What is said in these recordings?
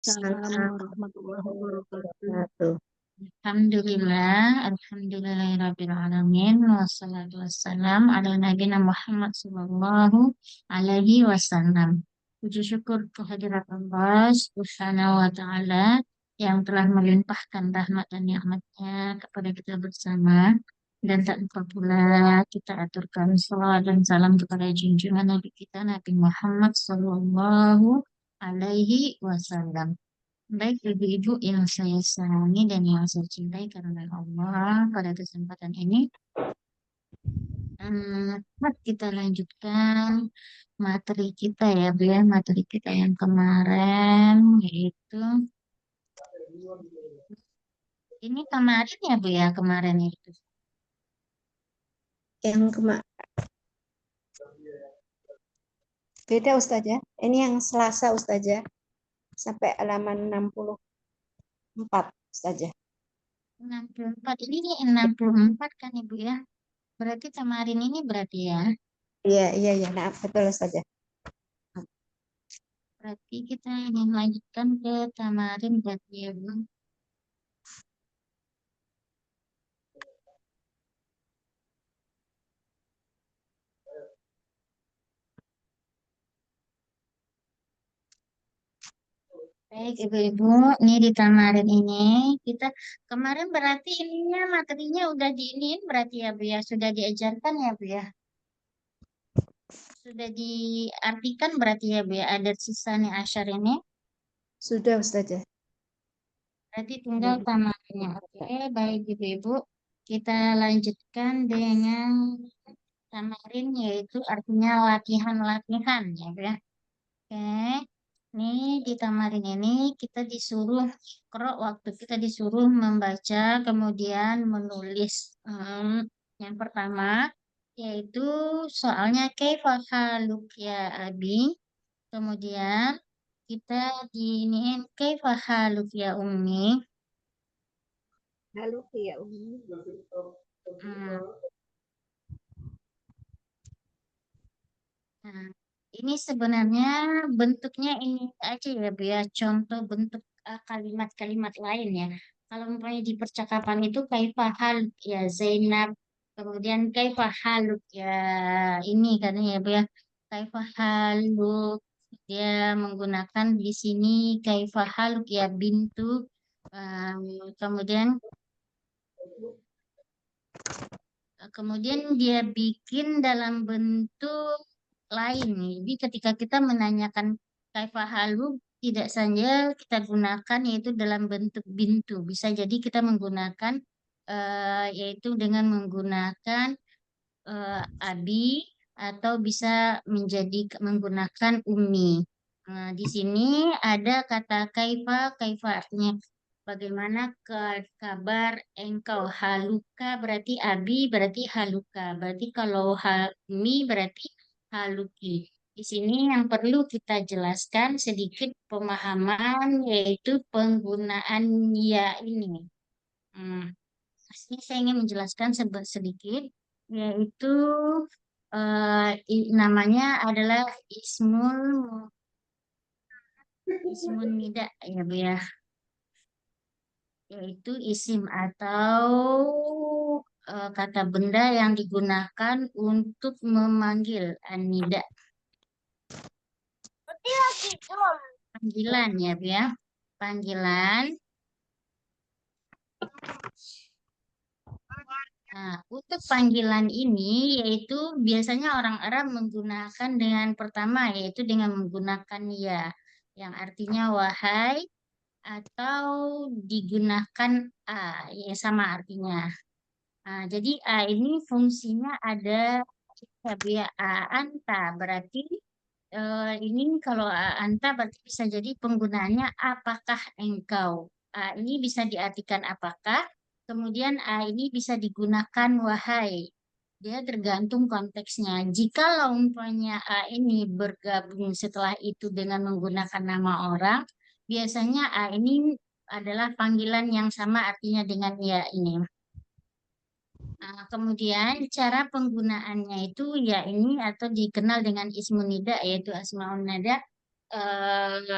Assalamualaikum warahmatullahi wabarakatuh. Wabarakatuh. Alhamdulillah, alhamdulillahirrabbilalamin, wassalatu wassalam ala nabiyina Muhammad sallallahu alaihi wasallam. Puji syukur kehadirat Allah Subhanahu wa Ta'ala yang telah melimpahkan rahmat dan nikmatnya kepada kita bersama. Dan tak lupa pula kita aturkan salawat dan salam kepada junjungan Nabi kita Nabi Muhammad sallallahu alaihi wasallam. Baik ibu-ibu yang saya sayangi dan yang saya cintai karena Allah, pada kesempatan ini kita lanjutkan materi kita ya Bu ya, materi kita yang kemarin yaitu ini kemarin ya Bu ya, kemarin itu. Yang beda Ustazah. Ini yang Selasa Ustazah. Sampai halaman 64 Ustazah. 64 ini 64 kan Ibu ya. Berarti kemarin ini berarti ya. Iya, iya, iya. Nah, betul Ustazah. Berarti kita ingin lanjutkan ke kemarin berarti ya Bu. Baik, Ibu-Ibu, ini di kemarin ini kita kemarin berarti ininya materinya udah diinin berarti ya Bu ya, sudah diajarkan ya Bu ya, sudah diartikan berarti ya Bu ya, ada sisa nih asyar ini, Sudah Ustazah. berarti tinggal tamatnya. Oke, baik Ibu-Ibu, kita lanjutkan dengan kemarin yaitu artinya latihan-latihan ya Bu ya. Oke. Nih di tamarin ini kita disuruh waktu kita disuruh membaca kemudian menulis. Yang pertama yaitu soalnya kaifa haluk ya Abi. Kemudian kita diiniin kaifa haluk ya Umi. Halo ya Umi. Hmm, Nah, ini sebenarnya bentuknya ini aja ya Bu ya, contoh bentuk kalimat-kalimat lain ya. Kalau umpamanya di percakapan itu kaifa haluk ya Zainab, kemudian kaifa haluk ya ini kan ya Bu ya. Kaifa haluk dia menggunakan di sini kaifa haluk ya bintu. Kemudian kemudian dia bikin dalam bentuk lain nih. Jadi ketika kita menanyakan kaifa halu, tidak saja kita gunakan yaitu dalam bentuk bintu. Bisa jadi kita menggunakan yaitu dengan menggunakan abi atau bisa menjadi menggunakan umi. Nah, di sini ada kata kaifa, kaifa artinya bagaimana kabar engkau. Haluka berarti abi berarti haluka. Berarti kalau halmi berarti haluki. Di sini yang perlu kita jelaskan sedikit pemahaman yaitu penggunaan ya ini. Hmm. Sini saya ingin menjelaskan sedikit, yaitu namanya adalah ismun nida ya Bu ya, yaitu isim atau kata benda yang digunakan untuk memanggil nida. Panggilan ya Bu ya, panggilan. Nah, untuk panggilan ini yaitu biasanya orang Arab menggunakan dengan pertama yaitu dengan menggunakan ya yang artinya wahai atau digunakan a ya sama artinya. Nah, jadi a ini fungsinya ada ya a anta berarti ini kalau a anta berarti bisa jadi penggunaannya apakah engkau. A ini bisa diartikan apakah. Kemudian A ini bisa digunakan wahai. Dia tergantung konteksnya. Jika umpamanya A ini bergabung setelah itu dengan menggunakan nama orang, biasanya A ini adalah panggilan yang sama artinya dengan ya ini. Nah, kemudian cara penggunaannya itu ya ini atau dikenal dengan ismun nida yaitu asmaun nada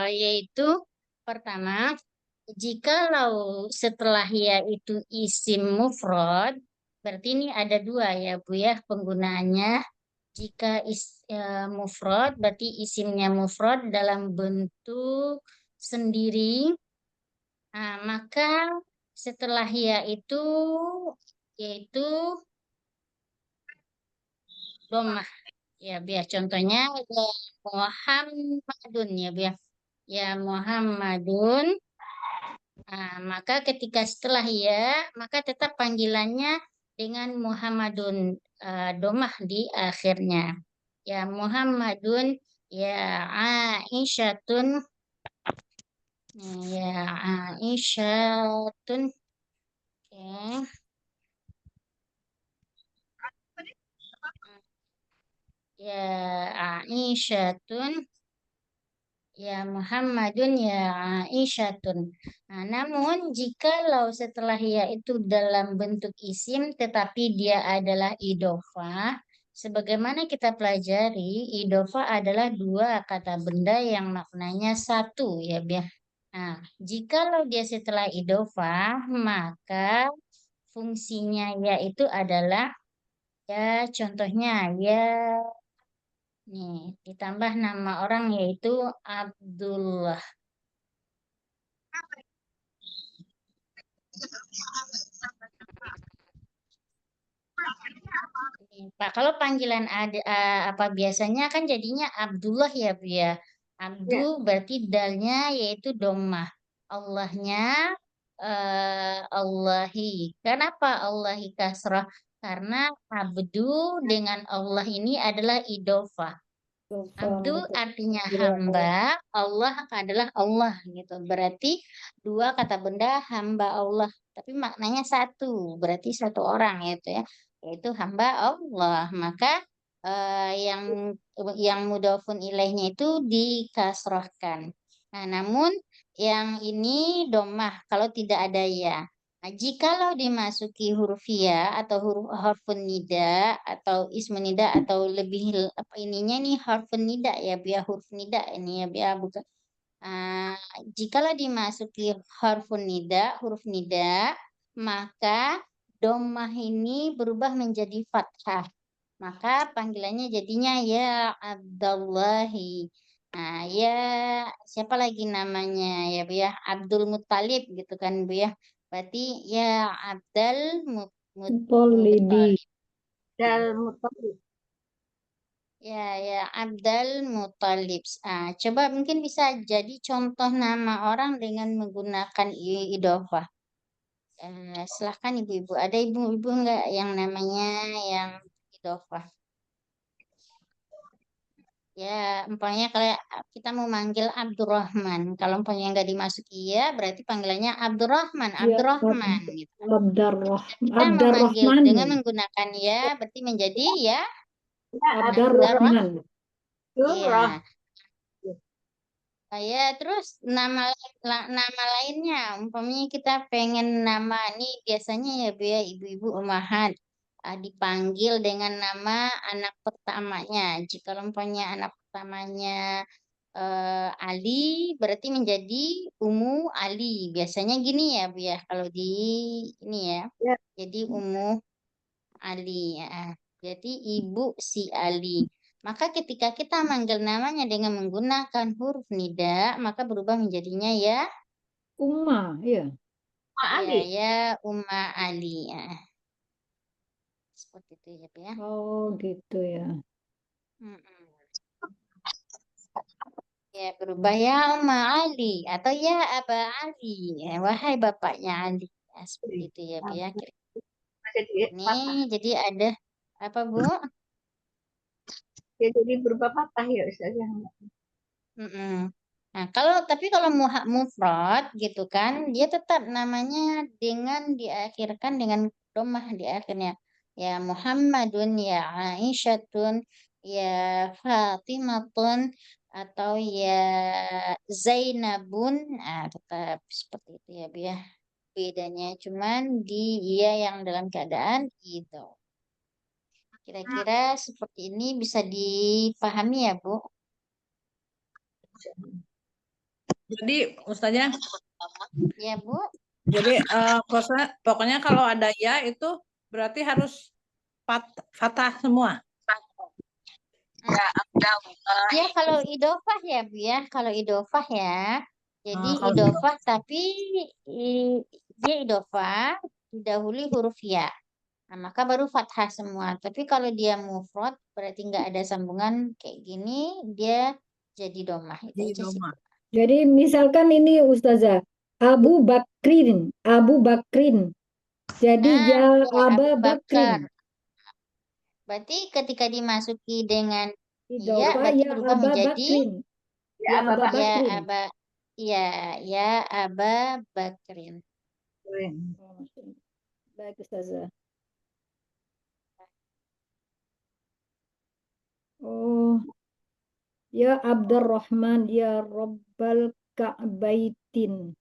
yaitu Pertama, jikalau setelah ya itu isim mufrad, berarti ini ada dua ya Bu ya penggunaannya. Jika mufrad, berarti isimnya mufrad dalam bentuk sendiri. Nah, maka setelah ya itu yaitu domah. Ya, biar contohnya ya Muhammadun ya, biar ya Muhammadun. Nah, maka ketika setelah ya, maka tetap panggilannya dengan Muhammadun domah di akhirnya. Ya Muhammadun, ya Aisyatun, ya Aisyatun. Oke. Ya Aisyatun. Ya Muhammadun ya Aisyatun. Nah, namun jikalau setelah ya itu dalam bentuk isim tetapi dia adalah idofah, sebagaimana kita pelajari, idofah adalah dua kata benda yang maknanya satu ya biar. Nah, jikalau dia setelah idofah, maka fungsinya yaitu adalah ya contohnya ya nih ditambah nama orang yaitu Abdullah. Pak, kalau panggilan ada apa biasanya kan jadinya Abdullah ya Bu ya. Abdu Ya. berarti dalnya yaitu domah. Allahnya Allahi. Kenapa Allahi kasrah? Karena abdu dengan Allah ini adalah idofah. Abdu artinya hamba, Allah adalah Allah gitu. Berarti dua kata benda hamba Allah, tapi maknanya satu, berarti satu orang gitu ya, yaitu hamba Allah. Maka yang mudhofun ilaihnya itu dikasrohkan. Nah, namun yang ini domah kalau tidak ada ya. Nah, jikalau dimasuki huruf ya atau huruf harfun nida atau ismun nida atau lebih apa ininya nih harfun nida ya biar huruf nida ini ya biar bukan. Ah, jikalau dimasuki huruf nida maka domah ini berubah menjadi fathah. Maka panggilannya jadinya ya Abdullahi. Nah, ya siapa lagi namanya ya Bu ya? Abdul Muttalib gitu kan Bu ya. Berarti ya Abdul Tolibi. Muttalib. Dal mutawif. Ya, ya Abdul Muttalib. Ah, coba mungkin bisa jadi contoh nama orang dengan menggunakan idofah. Silahkan ibu-ibu. Ada ibu-ibu enggak yang namanya yang idofah? Ya, umpamanya kalau kita mau manggil Abdurrahman, kalau umpamanya nggak dimasuki ya, berarti panggilannya Abdurrahman, Ya, Abdurrahman gitu. Kita memanggil Abdarrahman. dengan menggunakan ya, berarti menjadi ya Abdarrah. Abdarrahman. Surah. Iya. Ya, terus nama lainnya, umpamanya kita pengen nama ini biasanya ya Bu ya, ibu-ibu umahat dipanggil dengan nama anak pertamanya. Jika umpamanya anak pertamanya Ali berarti menjadi Umu Ali. Biasanya gini ya Bu ya, kalau di ini ya. Ya. Jadi Umu Ali ya. Jadi ibu si Ali. Maka ketika kita manggil namanya dengan menggunakan huruf nida, maka berubah menjadinya ya, Umma, ya. Pak ya, Ali. ya Umma Ali ya. Seperti itu ya Bu ya. Oh, gitu ya. Mm-mm. Ya berubah ya Umma Ali atau ya Aba Ali. Ya, wahai bapaknya Ali. Ya, seperti itu ya Bu ya. Ada di patah. Ini jadi ada apa Bu? Ya, jadi berubah patah ya Ustaz. Mm-mm. Nah, kalau mufrad gitu kan, dia tetap namanya dengan diakhirkan dengan domah di akhirnya. Ya Muhammadun, ya Aisyatun, ya Fatimatun, atau ya Zainabun. Nah, tetap seperti itu ya, Bu ya. Bedanya cuman di ia yang dalam keadaan itu. Kira-kira seperti ini bisa dipahami ya, Bu? Jadi Ustazah, Ya, Bu. jadi pokoknya kalau ada ya itu berarti harus fathah semua. Ya, kalau idofah ya, Bu ya. Kalau idofah ya. Jadi Kalau idofah tapi dia idofah didahului huruf ya. Nah, maka baru fathah semua. Tapi kalau dia mufrad berarti nggak ada sambungan kayak gini, dia jadi domah. Itu di aja sih. rumah. Jadi misalkan ini Ustazah, Abu Bakrin, Abu Bakrin. Jadi Nah, ya ya, Abu Aba Bakar. Bakrin. Berarti ketika dimasuki dengan ya, Idofa berarti ya berubah Aba menjadi Bakrin. Ya, Ya Aba Aba Bakrin. ya Bakrin. Aba ya ya Aba Bakrin. Baik Ustazah. Oh, ya Abdurrahman, ya Rabbal Ka'baitin.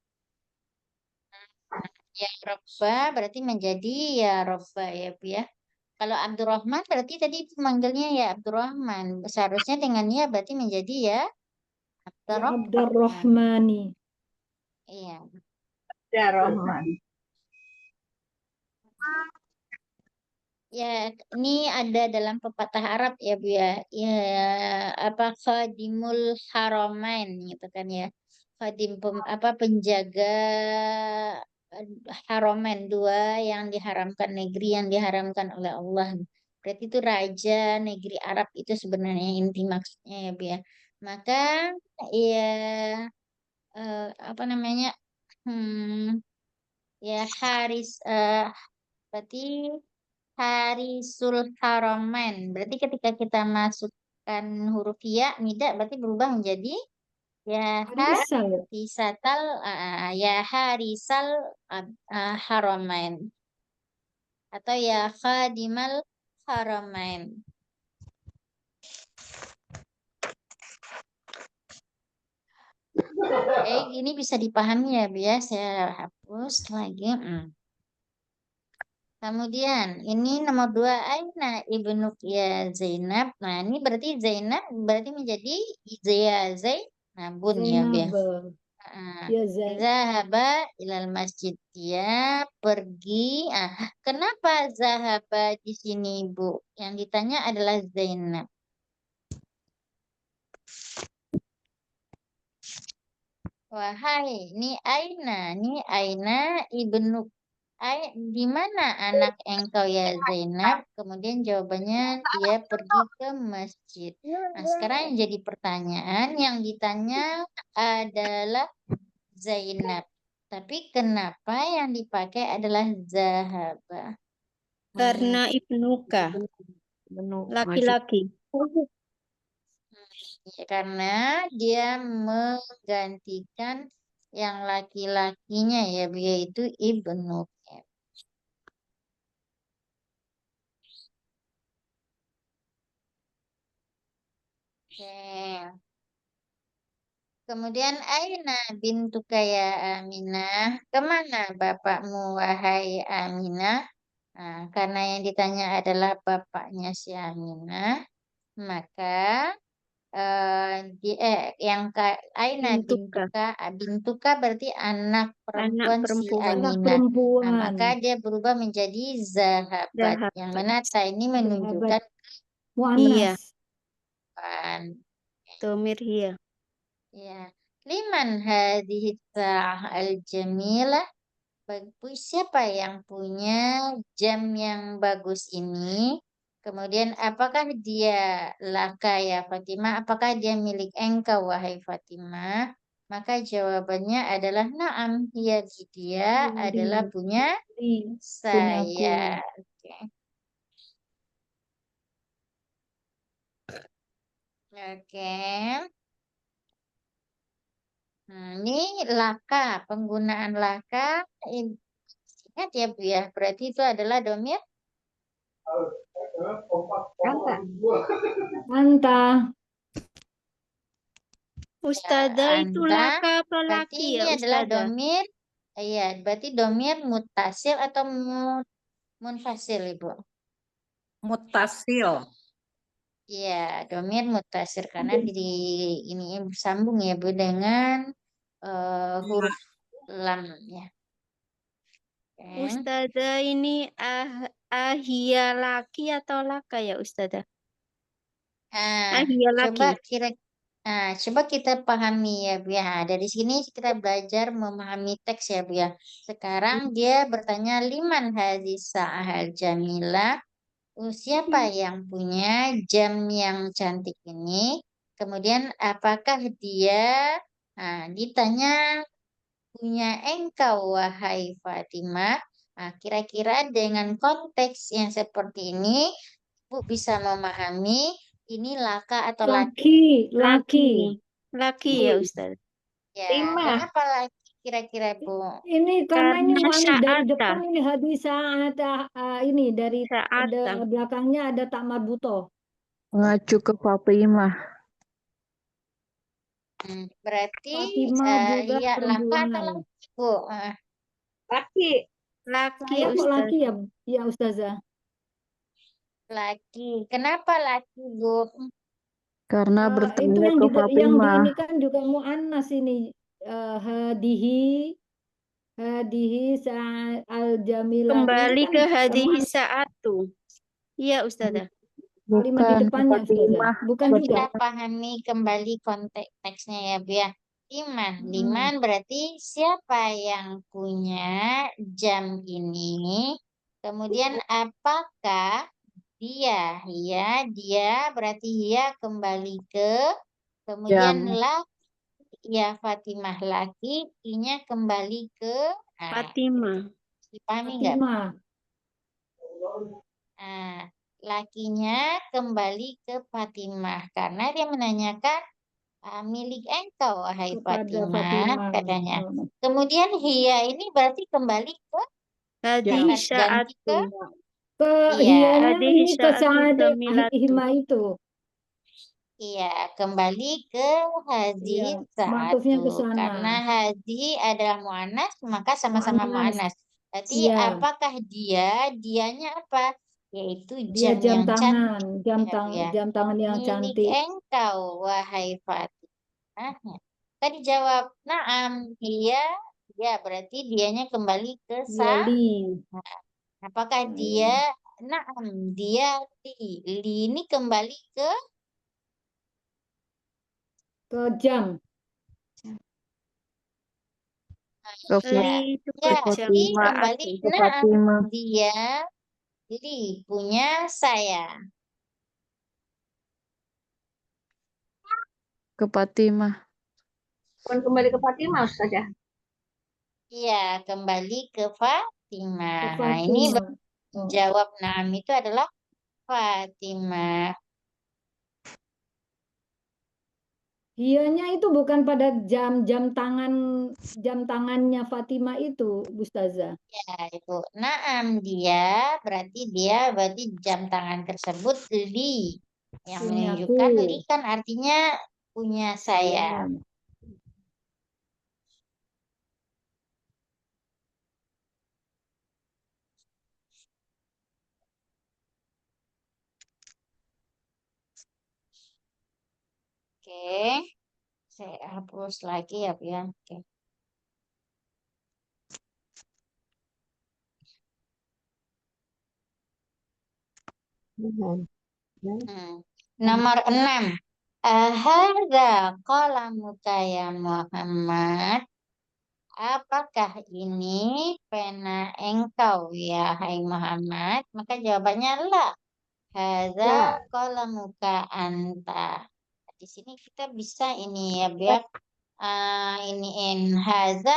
Ya Robba berarti menjadi ya Robba ya Bu ya. Kalau Abdurrahman berarti tadi manggilnya ya Abdurrahman. Seharusnya dengan ya berarti menjadi ya Ya Abdurrahman. Abdurrahmani. Iya. Ya, Rahman. Ya, ini ada dalam pepatah Arab ya Bu ya. Ya, apa khadimul haramain gitu kan ya. Apa penjaga haramain dua yang diharamkan negeri yang diharamkan oleh Allah. Berarti itu raja negeri Arab itu sebenarnya inti maksudnya ya Bu ya. Maka ya apa namanya? Hmm, ya berarti Harisul Haramain. Berarti ketika kita masukkan huruf ya, nida berarti berubah menjadi ya Harisal. harisatal ya harisal haramain atau ya khadimal haramain. Ini bisa dipahami ya, Bu ya. Saya hapus lagi. Kemudian ini nomor 2 Aina ibnu ya Zainab. Nah ini berarti Zainab berarti menjadi ya Zainabun ya Bu ya. Zainab. Ah, Ya Zain. Zahaba ilal masjid dia pergi. Kenapa Zahaba di sini Bu? Yang ditanya adalah Zainab. Wahai, ini Aina ibnu di mana anak engkau ya Zainab? Kemudian jawabannya dia pergi ke masjid. Nah, sekarang yang jadi pertanyaan yang ditanya adalah Zainab. Tapi kenapa yang dipakai adalah Zahaba? Karena ibnuka, laki-laki. Ya, karena dia menggantikan yang laki-lakinya ya, yaitu ibnu. Oke. Kemudian Aina bintu kaya Aminah, kemana bapakmu wahai Aminah? Nah, karena yang ditanya adalah bapaknya si Aminah, maka yang Aina Bintuka, bintuka berarti anak anak perempuan si perempuan. Anak Aminah. Nah, perempuan. maka dia berubah menjadi Zahabat, yang Zahabat. mana ta ini menunjukkan Mu'annas. kan. Domir hiya. Ya. Liman hadhihi sa'ah al-jamilah? Siapa yang punya jam yang bagus ini? Kemudian apakah dia laka ya Fatimah? Apakah dia milik engkau wahai Fatimah? Maka jawabannya adalah na'am. Ya, dia adalah punya Punyaku. saya. Oke. Oke. Ini laka, penggunaan laka. Ingat ya Bu ya, berarti itu adalah domir Anta. Ustazah itu anta. laka apa Berarti laki ini ya adalah Ustazah? domir, iya, berarti domir mutasil atau munfasil Ibu? Mutasil. Iya, domir mutasil karena ini bersambung ya Bu dengan huruf lam ya. Oke. Ustazah ini ahia laki atau laka ya Ustazah? Ahia Coba laki. coba kita pahami ya Bu ya. Dari sini kita belajar memahami teks ya Bu ya. Sekarang dia bertanya liman hadis sa'ahal jamila. Siapa yang punya jam yang cantik ini? Kemudian apakah dia ditanya punya engkau wahai Fatimah? Kira-kira dengan konteks yang seperti ini, Bu bisa memahami ini laka atau laki. Laki. Laki ya Ustazah. Ya, Lima. kenapa laki kira-kira Bu? Ini karena ini Karena mu'annas dari sya'ata. depan ini hadis saat ini dari Sya'ata. belakangnya ada tak marbutoh. Mengacu ke Fatimah. Berarti Fatimah juga iya laka atau perempuan. laki Bu? Laki. Laki Saya kok laki Ustazah. ya Ustazah? Laki. Kenapa laki Bu? Karena Itu bertanya yang ke di Fatimah. ini kan juga mu'annas ini. Hadihi al jamilatu itu Kembali kan ke hadis mu'annas sa'atu. Iya Ustazah. kalimat di Bukan depannya Ustazah. Fatimah. Bukan juga. Kita pahami kembali konteks teksnya ya Bu ya. Liman. Hmm. Liman berarti siapa yang punya jam ini? Kemudian apakah dia? Ya, dia berarti dia kembali ke kemudian Jam. ya Fatimah laki, I-nya kembali ke Fatimah. dipahami nggak? Fatimah. Lakinya kembali ke Fatimah karena dia menanyakan milik engkau wahai Kepada Fatimah Fatimah. katanya. Kemudian hiya ini berarti kembali ke Hadis ganti ke sya'atu. Ke iya hiyanya Hadis ini ke sya'atu sa'adat jamilatu. hima itu. iya kembali ke hazi Iya, maktufnya ke satu sana. karena hazi adalah muannas maka sama-sama Mu'annas. muannas. Berarti Iya, apakah dianya apa? Yaitu dia jam jam yang tangan, cantik ya Bu ya. jam tangan yang Milik cantik. engkau wahai Fatimah. Tadi jawab naam, iya, ya berarti dianya kembali ke sa. Yali, Apakah dia naam, dia li ini kembali ke ke jam. Ke ya, Li itu ya, ke jam li Fatimah. kembali sa'atu. Ke naam, Fatimah. dia li punya saya. Ke Fatimah. Bukan kembali ke Fatimah Ustazah. Iya, kembali ke Fatimah. Ke Nah, ini Fatimah. Oh. jawab naam itu adalah Fatimah. Hiyanya itu bukan pada jam tangannya Fatimah itu, Ustazah. Ya, Ibu. Naam berarti jam tangan tersebut li. Yang Punyaku. menunjukkan li kan artinya punya saya. Iya. Oke. Saya hapus lagi ya, Bu ya. Oke. Nomor 6. Hadza qalamuka ya Muhammad. Apakah ini pena engkau ya hai Muhammad? Maka jawabannya la. Hadza qalamuka anta. Di sini kita bisa ini ya biar iniin haza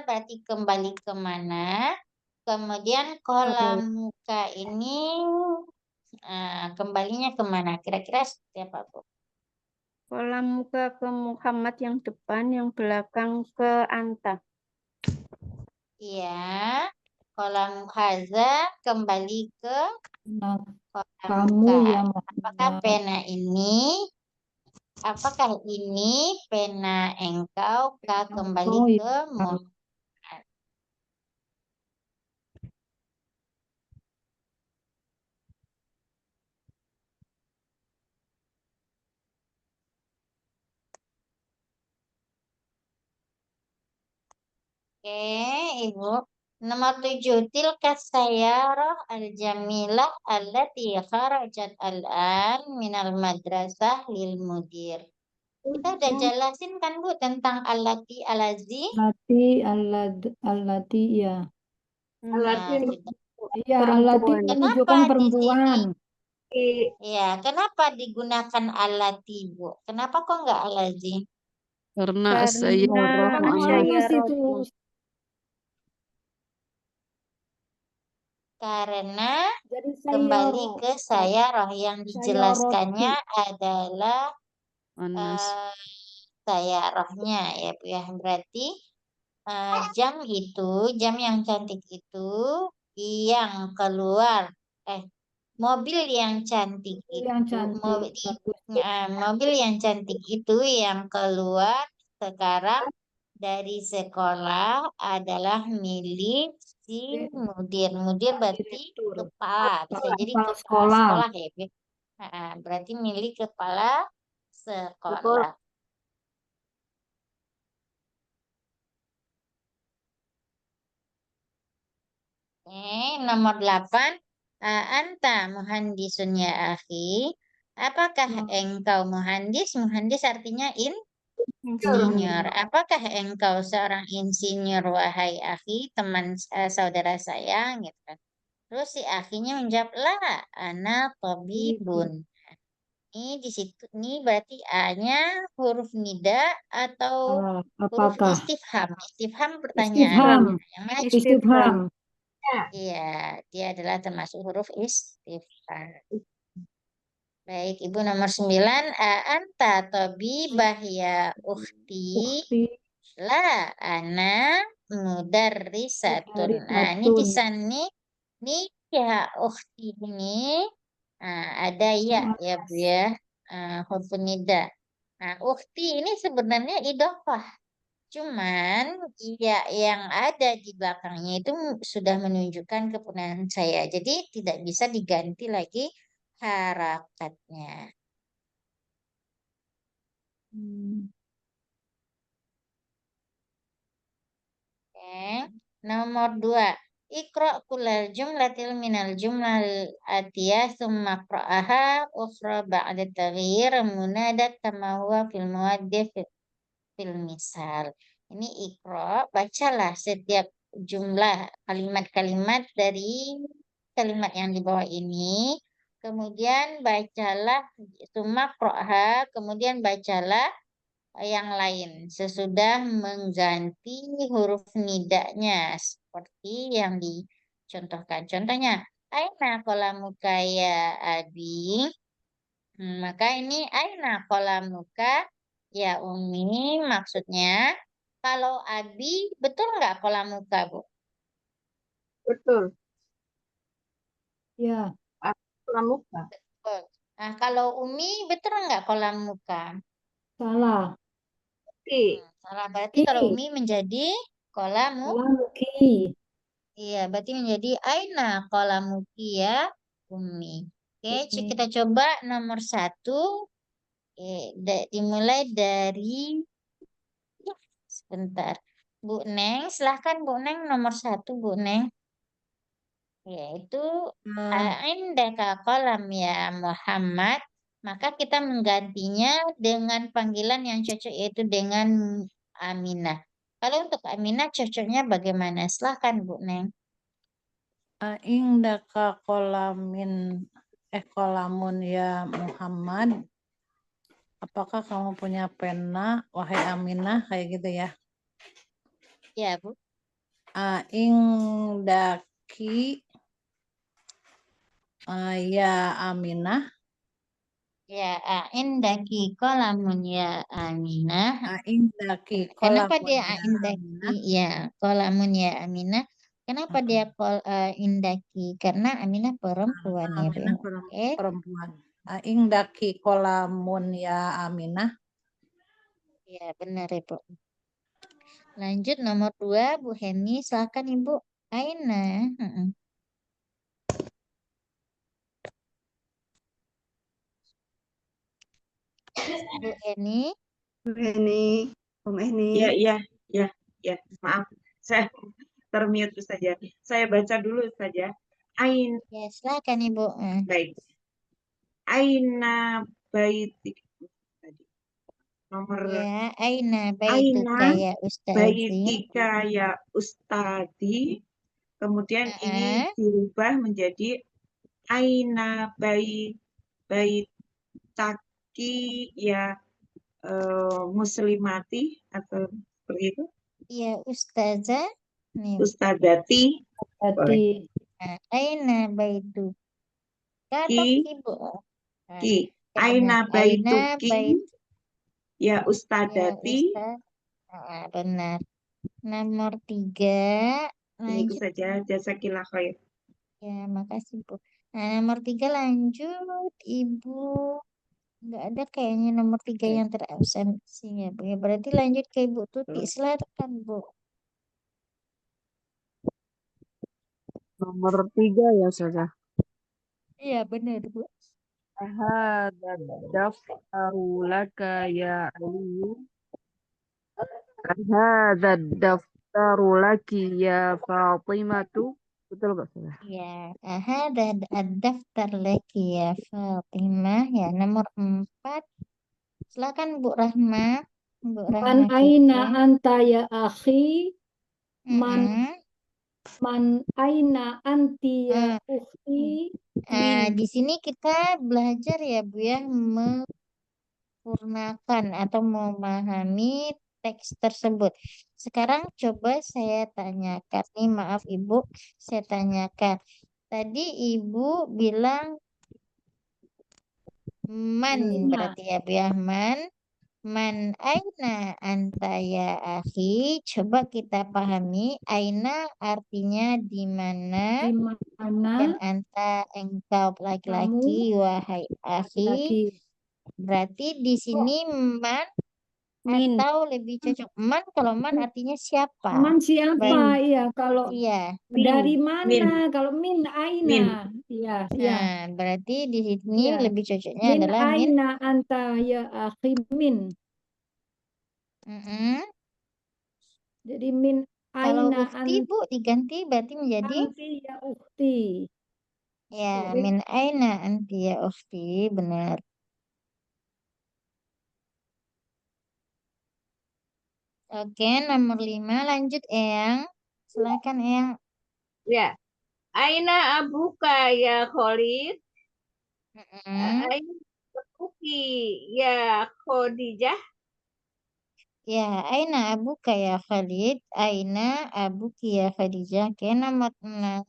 berarti kembali kemana? Kemudian qalamuka ini kembalinya kemana? Kira-kira seperti apa, Bu? Kolam muka ke Muhammad yang depan, yang belakang ke anta. Iya, kolam haza kembali ke kolam Kamu ka. ya Apakah Muhammad. apakah ini pena engkau kembali Oh, ke Muhammad? Oke, Ibu. Nomor 7, tilka sayyarah al-jamilah allati kharajat al-an minal madrasah lil mudir. Kita udah jelasin kan Bu tentang alati alazi? Allati ya. Alati Nah, sudah. Iya, allati Perempuan. menunjukkan Kenapa di sini? perempuan. Ya, kenapa digunakan alati, Bu? Kenapa kok nggak alazi? Karena Karena as-sayyarah Karena ayat alas itu. Karena Jadi kembali sayyarah. ke sayyarah yang dijelaskannya Sayyarati. adalah anas. sayyarahnya ya Bu ya. Berarti jam jam yang cantik itu yang keluar mobil yang cantik Yang itu cantik. Bagus. mobil yang cantik itu yang keluar sekarang dari sekolah adalah milik si mudir. Mudir berarti Direktur. kepala, bisa jadi Kepala kepala sekolah. sekolah ya Bu. Berarti milik kepala Betul. sekolah. Nomor 8. Anta muhandisun ya akhi. Apakah engkau muhandis? Muhandis artinya insinyur. Apakah engkau seorang insinyur wahai akhi, teman saudara saya gitu kan. Terus si akhinya menjawab, "La, ana tabibun." Ini di situ ini berarti A-nya huruf nida atau huruf Apakah? istifham. Istifham pertanyaan. Istifham. Yang mana? Istifham. Iya, dia adalah termasuk huruf istifham. Baik, Ibu nomor 9. Anta tabibah ya ukhti. Ukti. La, ana mudarrisatun. Nah, ini di Mudarrisatun. sana nih ya ukhti ini ada ya Bu ya. Huruf nida. Nah, ukhti ini sebenarnya idhofah. Cuman ya yang ada di belakangnya itu sudah menunjukkan kepunahan saya. Jadi tidak bisa diganti lagi harakatnya. Oke. Nomor 2. Iqra kullal jumlatil minal jumlal atiyah summa qra'aha ukhra ba'da taghyir munadat kama huwa fil muwaddif fil misal. Ini ikro, bacalah setiap jumlah kalimat-kalimat dari kalimat yang di bawah ini. Kemudian bacalah sumak roha, kemudian bacalah yang lain sesudah mengganti huruf nidanya seperti yang dicontohkan. Contohnya, aina kolamuka ya abi. Maka ini aina kolamuka ya Umi, maksudnya kalau Abi betul nggak kolamuka Bu? Betul. Ya. Pramuka. Betul. Nah kalau Umi betul nggak kolamuka? Salah. Salah, berarti kalau Umi menjadi kolamu. Kolamuki. Iya, berarti menjadi aina kolamuki ya Umi. Oke, kita coba nomor 1. Dimulai dari sebentar. Bu Neng, silahkan Bu Neng nomor 1 Bu Neng. Yaitu indaka kolam ya Muhammad. Maka kita menggantinya dengan panggilan yang cocok yaitu dengan Aminah. Kalau untuk Aminah cocoknya bagaimana? Silahkan Bu Neng. Indaka kolamun ya Muhammad. Apakah kamu punya pena, wahai Aminah, kayak gitu ya? Ya Bu. Indaki ya Aminah. Ya, indaki kolamun ya Aminah. Indaki Kenapa kolamun dia ya indaki? Aminah. Ya, kolamun ya Aminah. Kenapa dia indaki? Karena Aminah perempuan ya Bu. Aminah perempuan. Indaki kolamun ya Aminah. Ya, benar Ibu. Lanjut nomor 2, Bu Heni, silakan Ibu. Aina. Bu Heni. Bu Heni, Om Heni. Iya, iya, iya, iya, maaf. Saya termute saja. Saya baca dulu saja. Ya, silakan Ibu. Baik. Aina baitik tadi. Nomor Ya, aina baituka ya Ustazi. baitika ya ustadi. Kemudian ini dirubah menjadi aina baitaki ya muslimati atau seperti itu. Ya Ustazah. Nih. Ustadati. Tadi Aina baitu. Kata Ki. Ibu. Ki. Ya, Aina benar. Aina baituki bait. ya Ya ustadati. Ustaz. Benar. Nomor 3. Ini Lanjut. saja, jasakillah khair. Ya, makasih Bu. Nah, nomor 3 lanjut Ibu. Nggak ada kayaknya nomor 3 yang terabsensi ya Bu. Ya, berarti lanjut ke Ibu Tuti. Silakan Bu. Nomor 3 ya saja. Iya benar Bu. Hada daftaru laka ya Ali. Hada daftaru laki ya Fatimatu. Betul gak salah? Ya, ada daftar lagi ya Fatimah ya nomor 4. Silakan Bu Rahma. Bu man Rahma aina Fikri. anta ya akhi, man aina anti ya ukhti, min Di sini kita belajar ya Bu ya memurnakan atau memahami teks tersebut. Sekarang coba saya tanyakan nih, maaf Ibu, saya tanyakan. Tadi Ibu bilang man Aina. berarti ya Bu ya man aina anta ya akhi. Coba kita pahami aina artinya di mana di dan mana anta engkau kamu laki-laki wahai akhi. lagi Berarti di sini man Min. atau lebih cocok man, kalau man artinya siapa? man siapa Berarti iya kalau iya. dari Min. mana kalau min Min. aina iya iya Nah, berarti di sini iya lebih cocoknya min adalah min. aina anta ya akhi min Mm-mm. jadi min Kalau aina ukti Bu diganti berarti menjadi anti ya ukhti ya jadi min aina anti ya ukhti, benar. Oke, nomor 5 lanjut Eyang. Silakan Eyang. Ya. Aina abuka ya Khalid. Mm-mm. Aina abuki ya Khadijah. Ya, aina abuka ya Khalid, aina abuki ya Khadijah. Oke, nomor 6.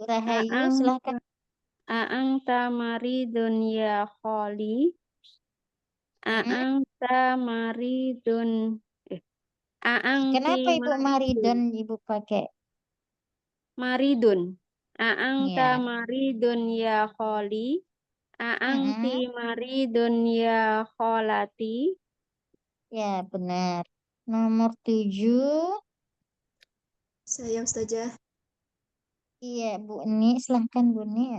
Rahayu, Aang silakan. aang tamari dunia kholi. Aang tamari dun. Aang Kenapa Ibu maridun. Maridon Ibu pakai? Maridun. Aang Ya. maridun ya kholi. Aang Mm-mm. maridun ya kholati. Ya, benar. Nomor 7. Saya Ustazah. Iya, Bu Ni, silahkan Bu Ni.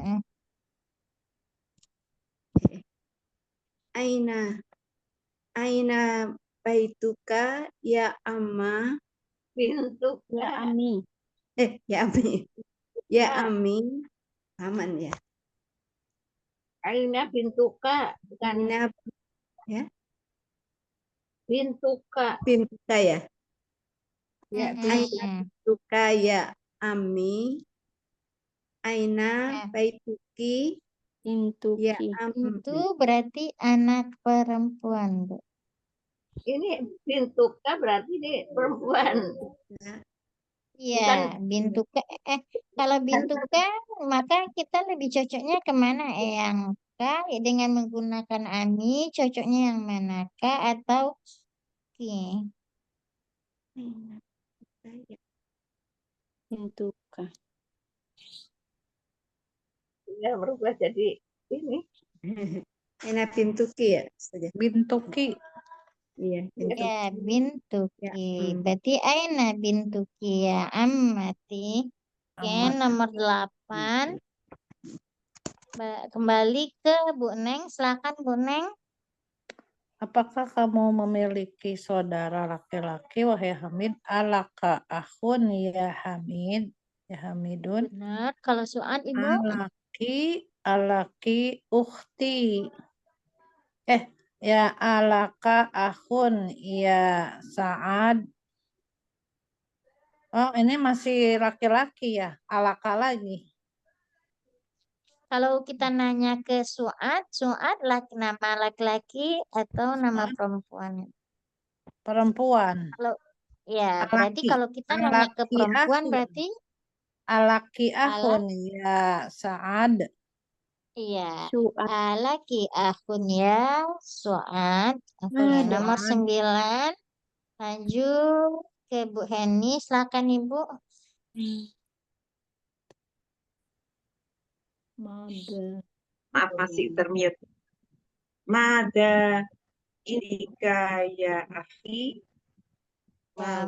Aina baituka ya amma. Bintuka. Ya ami. Ya ami. Ya ami. Aman ya. Aina bintuka. Bukan Aina ya. bintuka. Bintuka ya. Ya Mm-mm. aina bintuka ya ami. Aina Ya. baituki ya Intuki. Itu berarti anak perempuan, Bu. Ini bintuka berarti dia perempuan. Iya, Bukan bintuka. Kalau bintuka, maka kita lebih cocoknya kemana, Eyang? Kah dengan menggunakan ami, cocoknya yang manakah atau ki? Intuka. ya berubah jadi ini. Aina bintuki ya Ustazah. Bintuki. Iya, bintuki. Ya, bintuki. Ya. Berarti aina bintuki ya amati. Oke, nomor 8. Kembali ke Bu Neng. Silakan Bu Neng. Apakah kamu memiliki saudara laki-laki, wahai Hamid? Alaka akhun ya Hamid, ya Hamidun. Benar. Kalau soal Ibu, Alaki ukhti. Ya alaka akhun ya Sa'ad. Oh, ini masih laki-laki ya? Alaka lagi. kalau kita nanya ke Suad nama laki-laki atau nama Suad. perempuan? Perempuan. Kalau ya, berarti Alaki. kalau kita nanya ke Alaki perempuan akhun. berarti Alaki ala akhun ya Sa'ad. iya. Su'ad. Alaki akun ya Suad. Oke, nomor Su'ad. 9. Maju ke Bu Heni, silakan Ibu. Mada. Maaf masih termute. Mada indika ya akhi.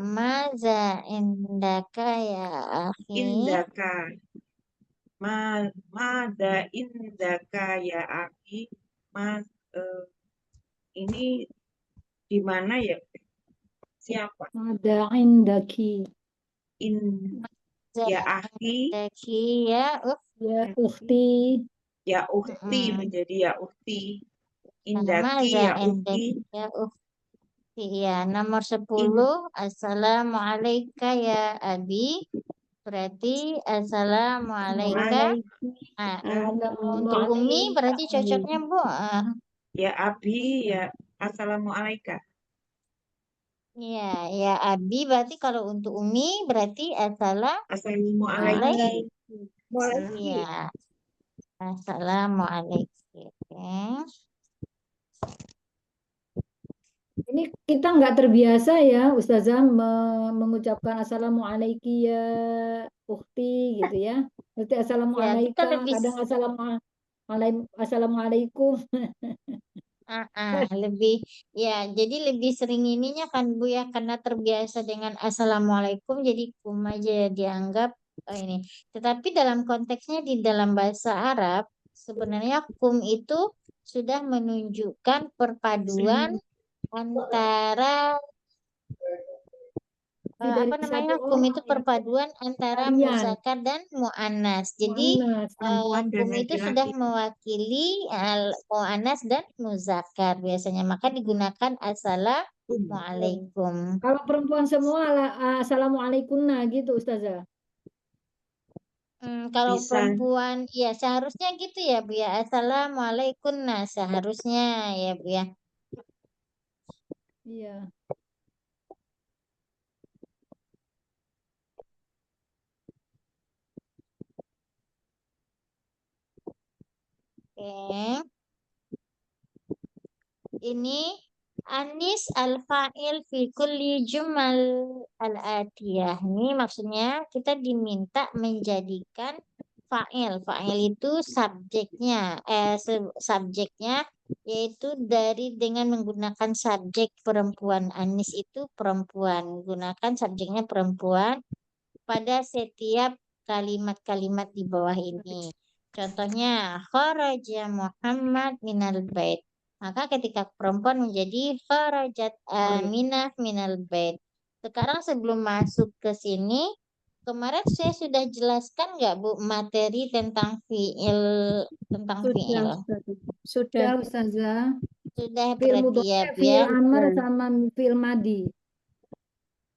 Maza indaka ya akhi. Indaka. Mada indaka ya akhi. Ini di mana ya? Siapa? Mada indaki. Maza Ya akhi. indaki ya Ya ukhti. Ya ukti menjadi ya ukti. Indaki Maza ya indaki ukti. ya ukti ya. Nomor 10. Assalamualaikum ya Abi. Berarti assalamualaikum. Untuk Umi berarti cocoknya Bu. Ya Abi ya assalamualaikum. Iya, ya Abi berarti kalau untuk Umi berarti Assalamualaikum. Iya, assalamualaikum. Ini kita nggak terbiasa ya Ustazah mengucapkan assalamualaikum ya ukhti gitu ya. Berarti Ya, kita assalamualaikum, lebih kadang assalamualaikum. lebih ya, jadi lebih sering ininya kan Bu ya karena terbiasa dengan assalamualaikum jadi kum aja dianggap ini. Tetapi dalam konteksnya di dalam bahasa Arab sebenarnya kum itu sudah menunjukkan perpaduan antara Dari apa namanya satu kum orang itu ya. perpaduan antara Kalian. muzakkar dan muannas. Jadi Muannas. Perempuan dan kum itu sudah laki-laki. mewakili muannas dan muzakkar biasanya. Maka digunakan assalamualaikum. Kalau perempuan semua assalamualaikum nah gitu Ustazah. Kalau Bisa. perempuan ya seharusnya gitu ya Bu ya. Assalamualaikum nah seharusnya ya Bu ya. Iya. Oke. Ini Anis al-fa'il fi kulli jumal al-atiyah. Ini maksudnya kita diminta menjadikan fa'il. Fa'il itu subjeknya. Subjeknya yaitu dengan menggunakan subjek perempuan. Anis itu perempuan. Gunakan subjeknya perempuan pada setiap kalimat-kalimat di bawah ini. Contohnya, kharaja Muhammad minal bait. Maka ketika perempuan menjadi kharajat Aminah minal bait. Sekarang sebelum masuk ke sini, kemarin saya sudah jelaskan nggak Bu materi tentang fiil Sudah. Ya Ustazah. Sudah Fi'il berarti ya mudhari, Bu ya. fi'il amr sama fi'il madi.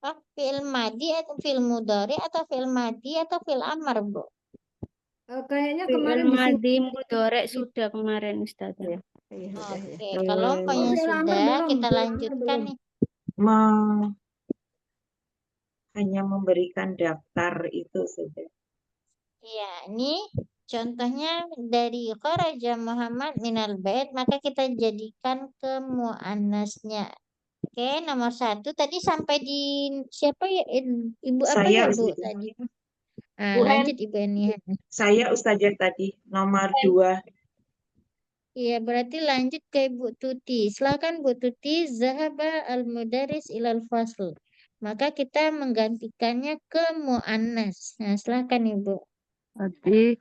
Oh, fiil madi atau fiil mudhari atau fiil madi atau fiil amr Bu? Kayaknya Fi'il kemarin di sini. madi mudhari sudah kemarin Ustazah. Oke, kalau umpamanya fi'il amr sudah belum, kita fi'il amr lanjutkan belum. nih. Hanya memberikan daftar itu saja. Iya, ini contohnya dari kharaja Muhammad minal bait, maka kita jadikan ke muannasnya. Oke, nomor 1 tadi sampai di siapa ya? Ibu apa Saya ya Bu Ustazah. tadi? Bu Hen. Lanjut Ibu Enia. Saya Ustazah tadi nomor 2. Iya, berarti lanjut ke Bu Tuti. Silakan Bu Tuti, zahaba al-mudaris ilal fasl. Maka kita menggantikannya ke muannas. Nah, silakan Ibu. Berarti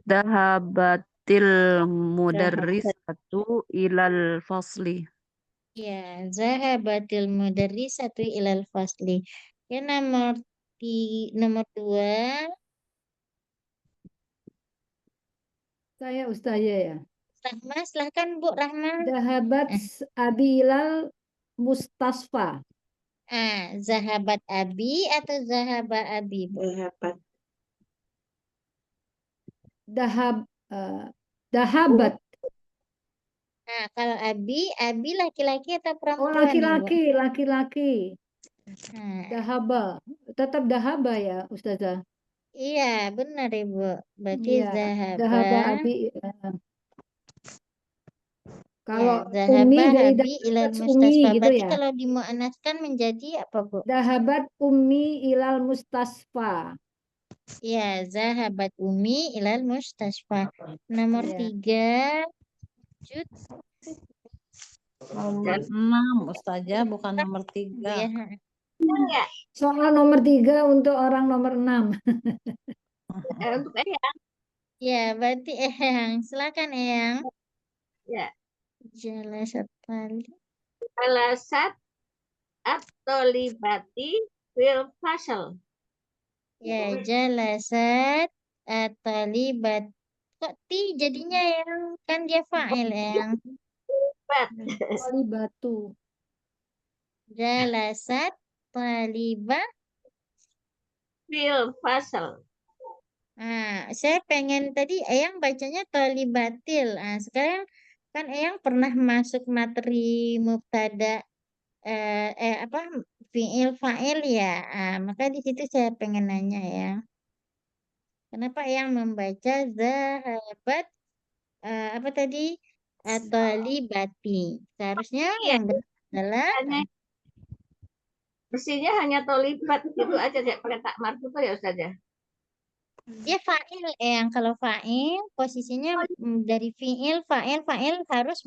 dahabatil mudarrisatu ilal fasli. Ya, zahabatil mudarrisatu ilal fasli. Ya, nomor 2. Saya Ustazah ya. Rahma, silahkan Bu Rahma. Dahabat Abi ilal mustasfa. Zahabat abi atau zahaba abi, Bu? Sahabat. Dahab dahabat. Kalau abi laki-laki atau Oh, perempuan nih, Bu? laki-laki. Nah, Dahaba. Tetap dahaba ya, Ustazah. iya, benar Ibu. Berarti Iya, dahaba zahaba. abi. Ya, Kalau zahaba umi dari abi ilal dahabat umi mustasfa. gitu Berarti ya. kalau dimuannaskan menjadi apa, Bu? Dahabat umi ilal mustasfa. Ya, zahabat umi ilal mustasfa. Nomor Iya. 3. Jud, Nomor 6, Ustazah, bukan nomor Bu 3. ya. Ya, Soal nomor 3 untuk orang nomor 6. untuk Eyang. Ya, berarti Eyang. Silakan Eyang. Ya, Jalasat tali. alasat at-tolibati fil fasal. Ya, jalasat talibat. Kok ti jadinya yang kan dia fa'il yang Bat Wali batu. jalasat talibah. fil fasal. Saya pengen tadi Eyang bacanya talibatil. Sekarang kan Eyang pernah masuk materi mubtada apa fiil fa'il ya. Maka di situ saya pengen nanya ya. Kenapa Eyang membaca zahabat apa tadi? Talibati. Seharusnya Iya, yang benar adalah hanya mestinya hanya tolibat gitu aja ya, pakai tak marfuto ya Ustazah. dia fa'il yang kalau fa'il posisinya dari fa'il harus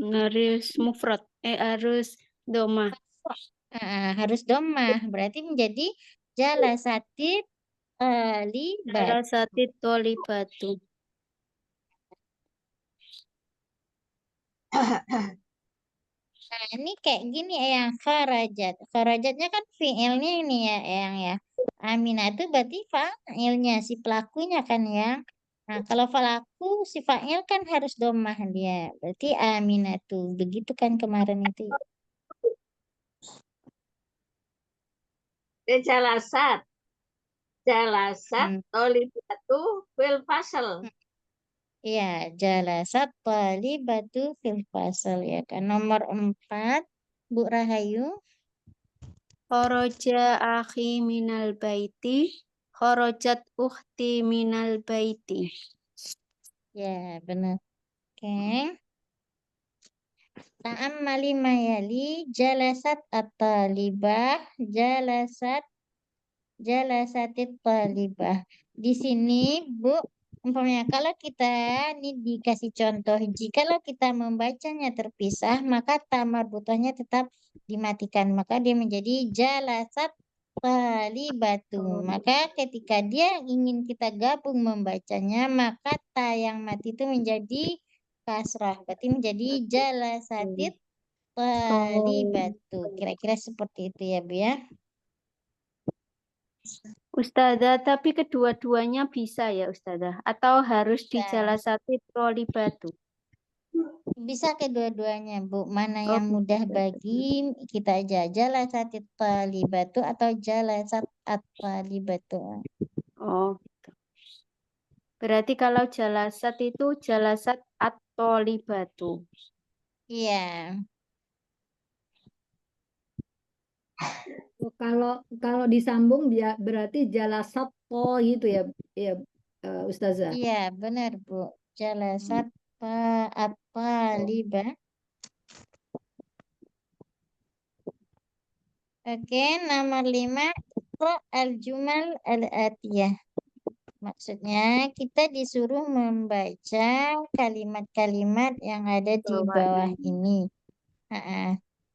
Harus mufrad. Harus doma. harus domah. Berarti menjadi jalasatid talibat. Jalasati tolibatu. Nah, ini kayak gini yang kharajat. Kharajatnya kan fiilnya ini ya, yang ya. Aminah itu berarti fa'ilnya si pelakunya kan ya. Nah, kalau pelaku si fa'il kan harus domah dia. Berarti aminah tuh. Begitu kan kemarin itu. Jalasat Hmm. tolibatu fil fasal. Iya, jalasat talibatu fil fasal ya kan. Nomor 4, Bu Rahayu. Kharaja akhi minal baiti. Kharajat ukhti minal baiti. Ya, benar. Oke. Ta'ammali mayali jalasat at-talibah jalasatit talibah. Di sini Bu, umpamanya kalau kita ini dikasih contoh, jikalau kita membacanya terpisah, maka tamar butuhnya tetap dimatikan. Maka dia menjadi jalasat talibatu. Maka ketika dia ingin kita gabung membacanya, maka ta yang mati itu menjadi kasrah. Berarti menjadi jalasatit talibatu. Kira-kira seperti itu ya Bu ya. Ustazah, tapi kedua-duanya bisa ya Ustazah? Atau harus di Bisa. jalasati tolibatu? Bisa kedua-duanya, Bu. Mana Oh, yang mudah bagi kita aja. Jalasatit talibatu atau jalasat at-talibatu. Oh, gitu. Berarti kalau jalasat itu jalasat at-tolibatu. Iya. Kalau disambung berarti jalasat po gitu ya, ya Ustazah. Iya, benar, Bu. Jalasat at-talibah. Oke, nomor 5. Iqra al-jumal al-atiyah. Maksudnya kita disuruh membaca kalimat-kalimat yang ada di bawah ini.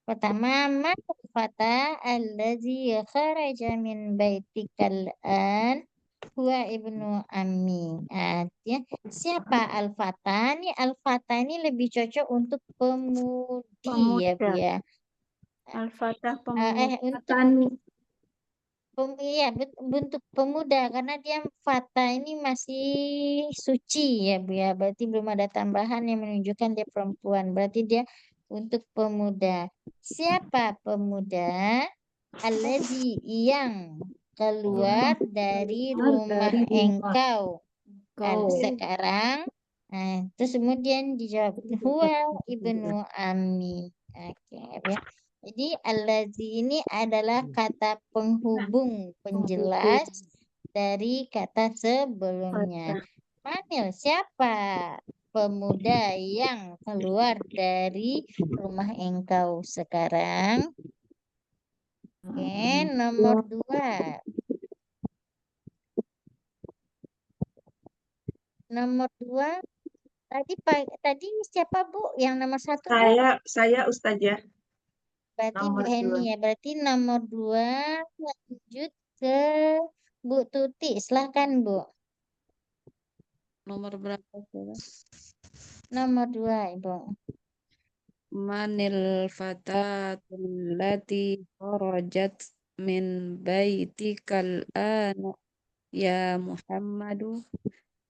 Pertama, man fata allazi kharaja min baitikal an Huwa ibnu ammi. Artinya siapa al-fata? Ini al-fata ini lebih cocok untuk pemudi ya Bu Pemuda. ya. Al-Fatah Untuk Tani. iya bentuk pemuda karena dia fata ini masih suci ya Bu ya. Berarti belum ada tambahan yang menunjukkan dia perempuan. Berarti dia untuk pemuda. Siapa pemuda? Allazi yang keluar dari rumah Dari rumah engkau kau. sekarang. Terus kemudian dijawab huwa ibnu ammi. Oke ya. Jadi allazi ini adalah kata penghubung penjelas dari kata sebelumnya. Manil, siapa pemuda yang keluar dari rumah engkau sekarang? Oke, nomor 2. Nomor 2. Tadi siapa Bu? Yang nomor 1 Bu? Saya Ustazah. Berarti Bu Nomor Heni 2. ya. Berarti nomor 2 lanjut ke Bu Tuti. Silahkan Bu. Nomor berapa, Ustazah? Nomor 2 Ibu. Manil fatatul lati kharajat min baitikal ana ya Muhammadu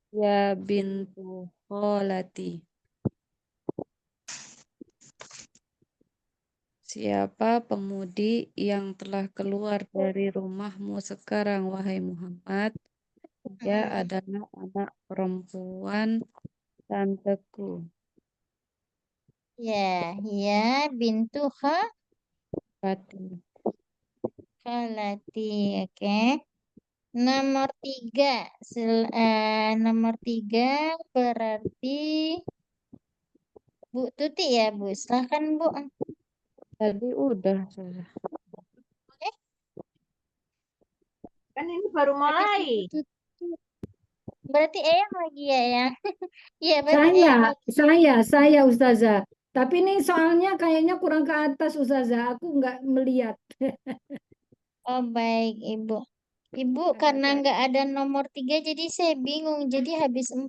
ya bintu kholati. Siapa pemudi yang telah keluar dari rumahmu sekarang, wahai Muhammad? Dia adalah anak perempuan tanteku. Ya, bintu Fatih. khalati. Oke. Nomor 3. Nomor 3 berarti Bu Tuti ya Bu. Silahkan Bu. Tadi udah, Ustazah. Kan ini baru mulai. Berarti Eyang lagi ya Eyang. Iya berarti Eyang lagi. Saya Ustazah. Tapi ini soalnya kayaknya kurang ke atas Ustazah. Aku nggak melihat. Oh baik Ibu. Ibu karena nggak ada nomor 3 jadi saya bingung. Jadi habis 2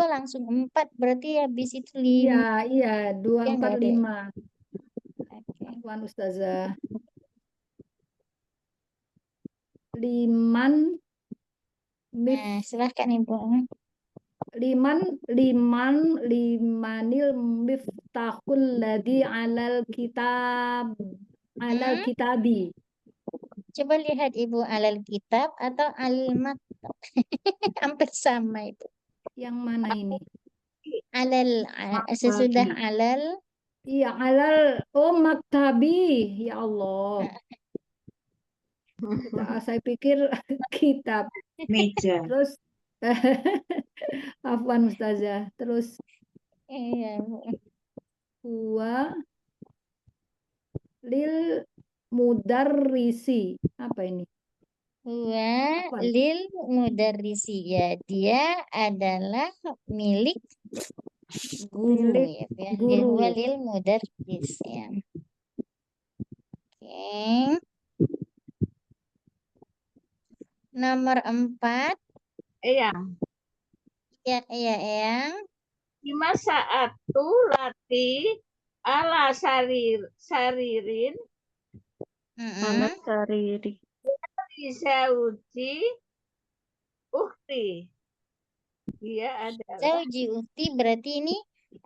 langsung 4 berarti habis itu 5. Iya, 2, Ya, 4, nggak ada. 5. Oke. Afwan Ustazah. Liman Nah, silahkan Ibu. limanil miftahul ladzi alal kitabi. Coba lihat Ibu alal kitab atau alal maktab. Hampir sama itu. Yang mana ini? Alal sesudah alal. Iya, maktabi. Ya Allah. Saya pikir kitab. Meja. Terus Afwan Ustazah. Terus Iya Bu. huwa lil mudarrisi. Apa ini? Huwa Apa? lil mudarrisi ya. Dia adalah milik guru Milik ya. guru. Huwa lil mudarris ya. Oke. Nomor 4. Iya. Ya, Eyang. Lima saatu lati ala saririn Ala sariri. bisa uji ukti. Dia adalah Zauji ukti berarti ini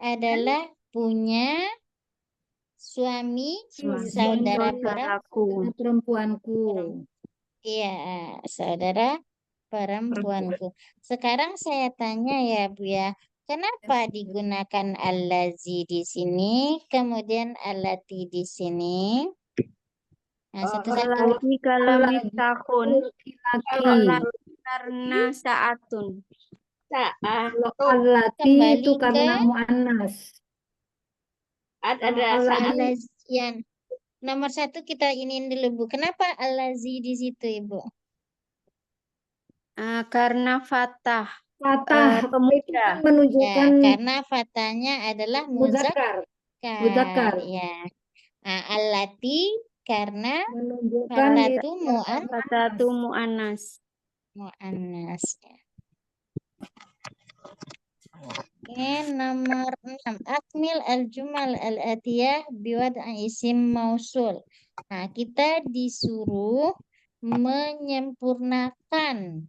adalah punya suami saudara Saudaraku. Perempuanku. Iya, saudara perempuanku. Sekarang saya tanya ya Bu ya, kenapa digunakan allazi di sini, kemudian allati di sini? Nah, satu-satu. Lagi kalau miftahun Laki-laki. karena saatun. Kalau saatu. allati Kembali itu ke karena muannas. Ada allazian. Nomor 1 kita iniin dulu Bu. Kenapa allazi di situ Ibu? Karena fatah. Fatah itu Pemuda. kan menunjukkan Ya, karena fatanya adalah muzakkar. muzakkar. Ya. Nah, allati karena Menunjukkan fatatu itu mu'an. Fatatu mu'annas. muannas. Ya. Oke, nomor 6. Akmil al-jumal al-atiyah biwad'i isim mausul. Nah, kita disuruh menyempurnakan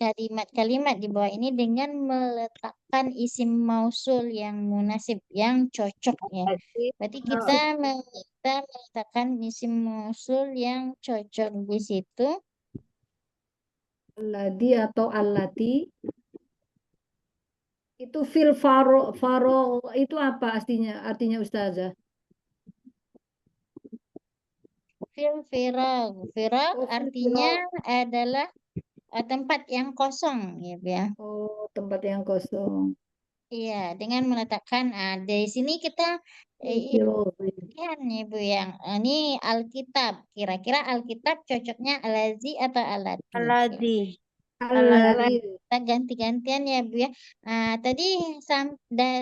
kalimat-kalimat di bawah ini dengan meletakkan isim mausul yang munasib, yang cocok ya. Berarti Berarti kita meletakkan isim mausul yang cocok di situ. Alladhi atau allati itu faro itu apa artinya Ustazah? Firag Oh, artinya adalah tempat yang kosong ya Bu ya. Oh, tempat yang kosong. Iya, dengan meletakkan di sini kita Firozi. kan ya Bu yang ini Alkitab. Kira-kira Alkitab cocoknya alazi atau alati? Ya. Alladhi. Alladhi. Kita ganti-gantian ya Bu ya. Tadi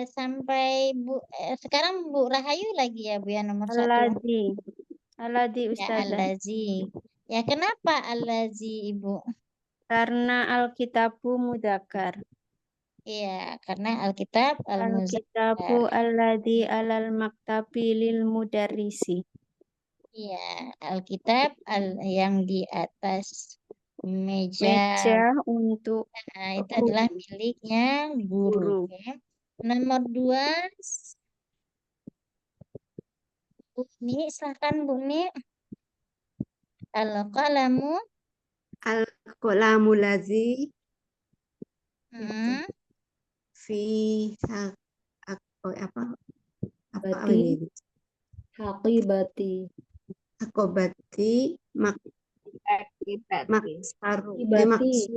sampai Bu sekarang Bu Rahayu lagi ya Bu ya nomor 1. Alladhi. Alladhi Ya Ustazah. alazi. Ya kenapa alazi Ibu? Karena Alkitabu mudzakkar. Iya, karena Alkitab al-muzakkar. Alkitabu alladhi alal maktabi lil mudarrisi. Iya, Alkitab yang di atas meja. Meja untuk Nah, itu adalah miliknya guru. guru. Ya. Nomor 2. Bu Ni, silahkan Bu Ni. Al-qalamu. Al-qalamu lazi Hmm. fi apa Bati. ini? Haqibati. Akobati akibat. Ibati.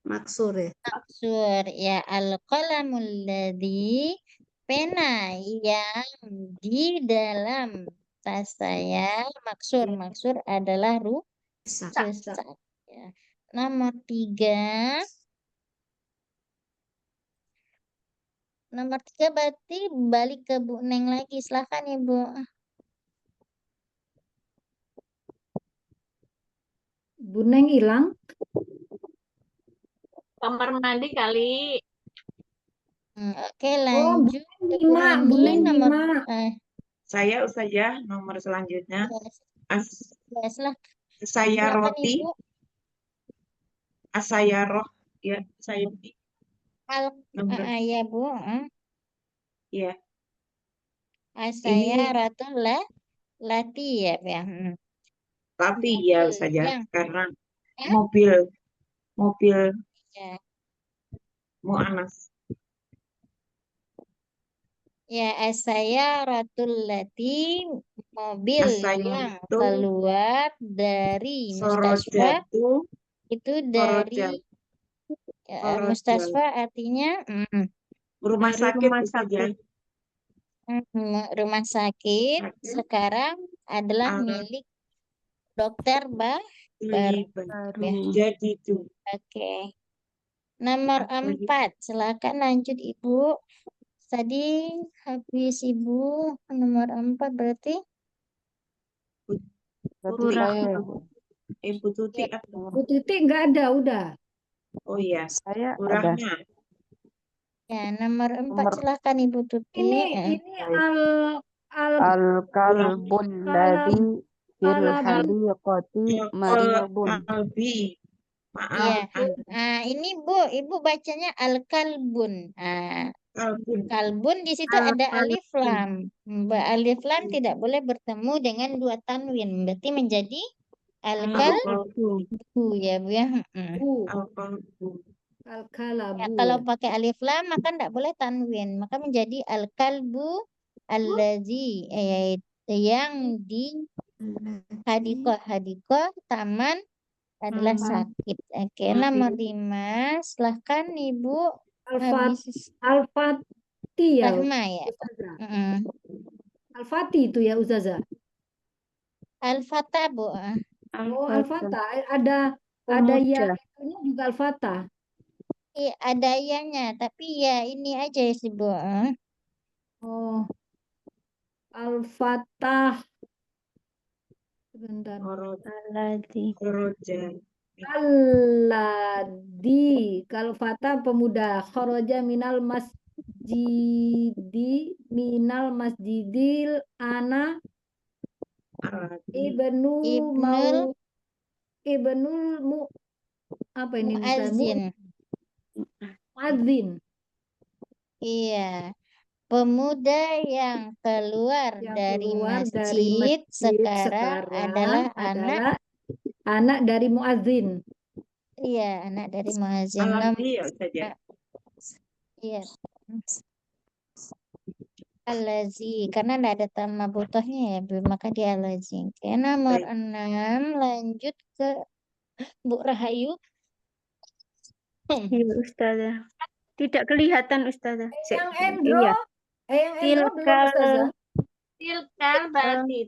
maksur ya. Maksur ya al-qalamul ladzi pena yang di dalam tas saya maksur adalah rusak ya. Nomor 3 berarti balik ke Bu Neng lagi, silahkan Ibu. Bu Neng hilang. Kamar mandi kali. Oke, Oh, lanjut Bu Bu Neng 5. Bu Reni Neng nomor 5. Saya Ustazah nomor selanjutnya. lah. Saya Silakan roti. Ibu. Saya roh. Ya, saya nomor. Ya Bu. Ya. Saya Ini Ratu Lati ya Bu ya. tapi ya Mobil saja yang karena Ya. mobil ya. mu'annas. Ya, saya Ratul Lati mobil Asanya yang itu keluar dari mustasfa sorojatu itu dari sorojat. mustasfa artinya Rumah Dari sakit rumah saja. sakit. Rumah sakit sekarang adalah milik dokter baru. Baru. Jadi itu. Oke. Nomor 4, silakan lanjut Ibu. Tadi habis Ibu nomor 4 berarti Ibu Tuti Ya. apa? Bu Titik nggak ada, udah. Oh iya, Saya ada. kurangnya. ya nomor 4 silakan Ibu Tuti. Ini Al-kalbul ladzi fil hadiqati maribun. Albi. Ya. Maaf. Ini Bu, Ibu bacanya al-kalbun. Albun. Kalbun di situ ada alif lam. Alif lam tidak boleh bertemu dengan 2 tanwin. Berarti menjadi al-kalbu ya Bu ya. Al-qalbu. Ya, Al-kalabu. kalau pakai alif lam maka tidak boleh tanwin. Maka menjadi al-kalbu allazi yang di hadikoh taman adalah sakit. Oke, nomor 5. Silahkan Ibu habis Al-Fati ya. Rahma ya. Ustazah. Al-Fati itu ya Ustazah. Al-Fatah Bu. Oh, Al-Fatah. Ada ya itunya juga Al-Fatah. Iya, ada ianya, tapi ya ini aja sih Bu. Oh. Al-Fatah. Sebentar. Alladzi. Sorojat. Alladzi, kalau fata pemuda, kharaja minal masjidil ana ibnu mau Ibnul ibnul mu apa ini Ustaz? Muazzin. Muadzin Iya. Pemuda yang keluar yang dari keluar dari masjid masjid sekarang adalah anak, anak dari muadzin. iya, anak dari muazzin. Alladzi ya Ustaz ya. Iya. Alazi, karena tidak ada tamah butuhnya ya, maka dia alazi. Oke, nomor Baik. 6, lanjut ke Bu Rahayu. Iya, Ustazah. Tidak kelihatan, Ustazah. Yang Endro, Iya. yang Endro belum Tilkal, Ustazah. Tilkal berarti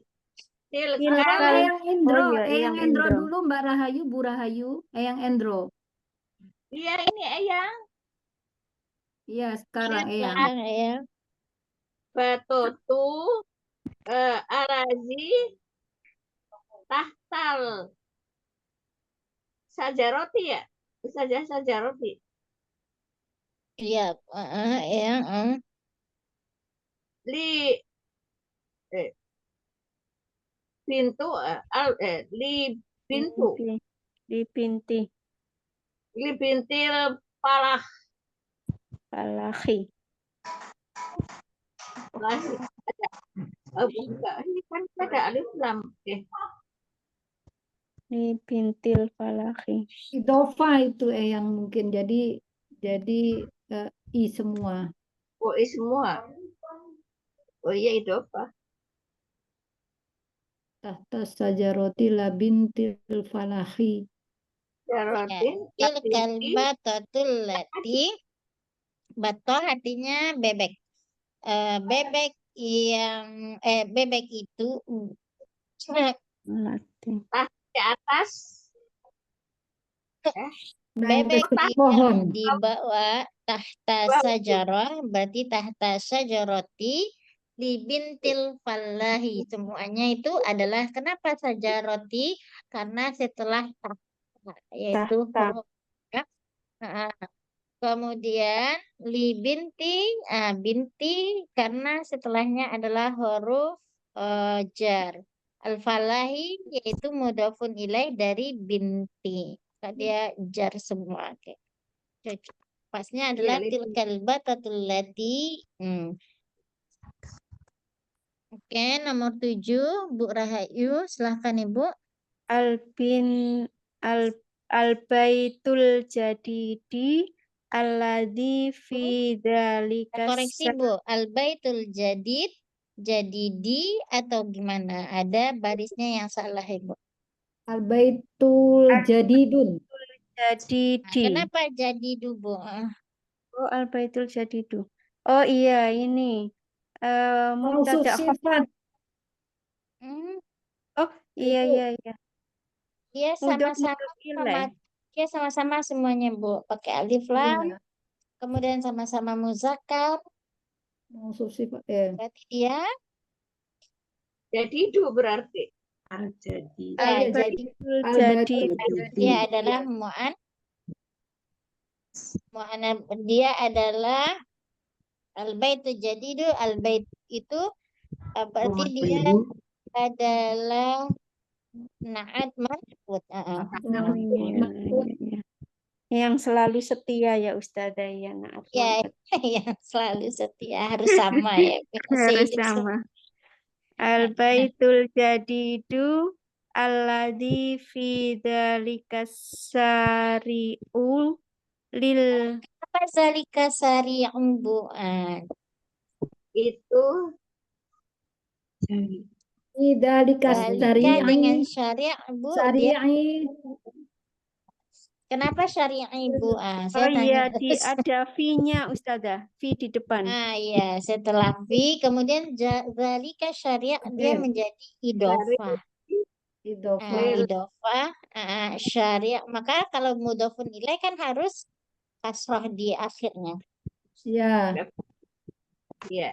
tilkal tilkal. Eyang Endro, Oh iya, Eyang Eyang Endro Endro. dulu Mbak Rahayu, Bu Rahayu, Eyang Endro. iya ini Eyang Iya, sekarang Eyang. Sekarang ya. batutu arazi tahtal sajaroti ya saja sajaroti Iya, ya. li eh, pintu li pintu Di pinti. li bintil palah Falahi. lagi ada bukan ini kan ada alif lam Di pintil falahi. Idofa itu Eyang mungkin jadi I semua. oh semua oh iya itu apa Tahta sajaroti labintil falahi. jarotin Tilkal batatul lati. Bato artinya bebek. Bebek bebek itu Lati. di atas Naik bebek ke pohon. yang dibawa tahta sajarah, berarti tahta sajaroti libintil falahi. Semuanya itu adalah kenapa sajaroti? Karena setelah tahta, yaitu Tahta. huruf ya. Nah, kemudian binti karena setelahnya adalah huruf jar. Al-falahi yaitu mudhafun ilaih dari binti. Maka dia jar semua. Oke. Cocok. Pasnya adalah tilkal batatul lati. Oke, nomor 7, Bu Rahayu, silahkan Ibu. Al Al-baitul jadidi alladzi fi dzalika Koreksi Bu, al-baitul jadid, jadidi atau gimana? Ada barisnya yang salah Ibu. Al-baitul jadidun. Nah, jadidi. kenapa jadidu Bu? Oh, al-baitul jadidu. Oh iya, ini. Maksud Mubtada sifat. Oh, iya Itu. iya iya. Dia Mudhof sama-sama mudhof ilaih. dia sama-sama semuanya Bu, pakai alif lam, Iya. kemudian sama-sama muzakkar. Maksud sifat. Berarti dia jadi itu berarti Jadi ya, jadi Jadi dia adalah dia adalah al-baitu jadidu, al-bait itu berarti dia adalah na'at marfut. oh, iya. Yang selalu setia ya Ustazah ya. Naat Ya, yang selalu setia harus sama ya. harus sama. Al-baitul jadidu alladzi fi dzalika sari'u lil Apa zalika sari'un Bu? itu tidak Zalika dengan syariah Bu. syari'i. Kenapa syariah Bu? Saya Oh tanya iya, ada fi-nya Ustazah, fi di depan. iya, setelah fi kemudian zalika syariah dia menjadi idofah. Idofah syariah. Maka kalau mudhofun ilaih kan harus kasrah di akhirnya. Ya. ya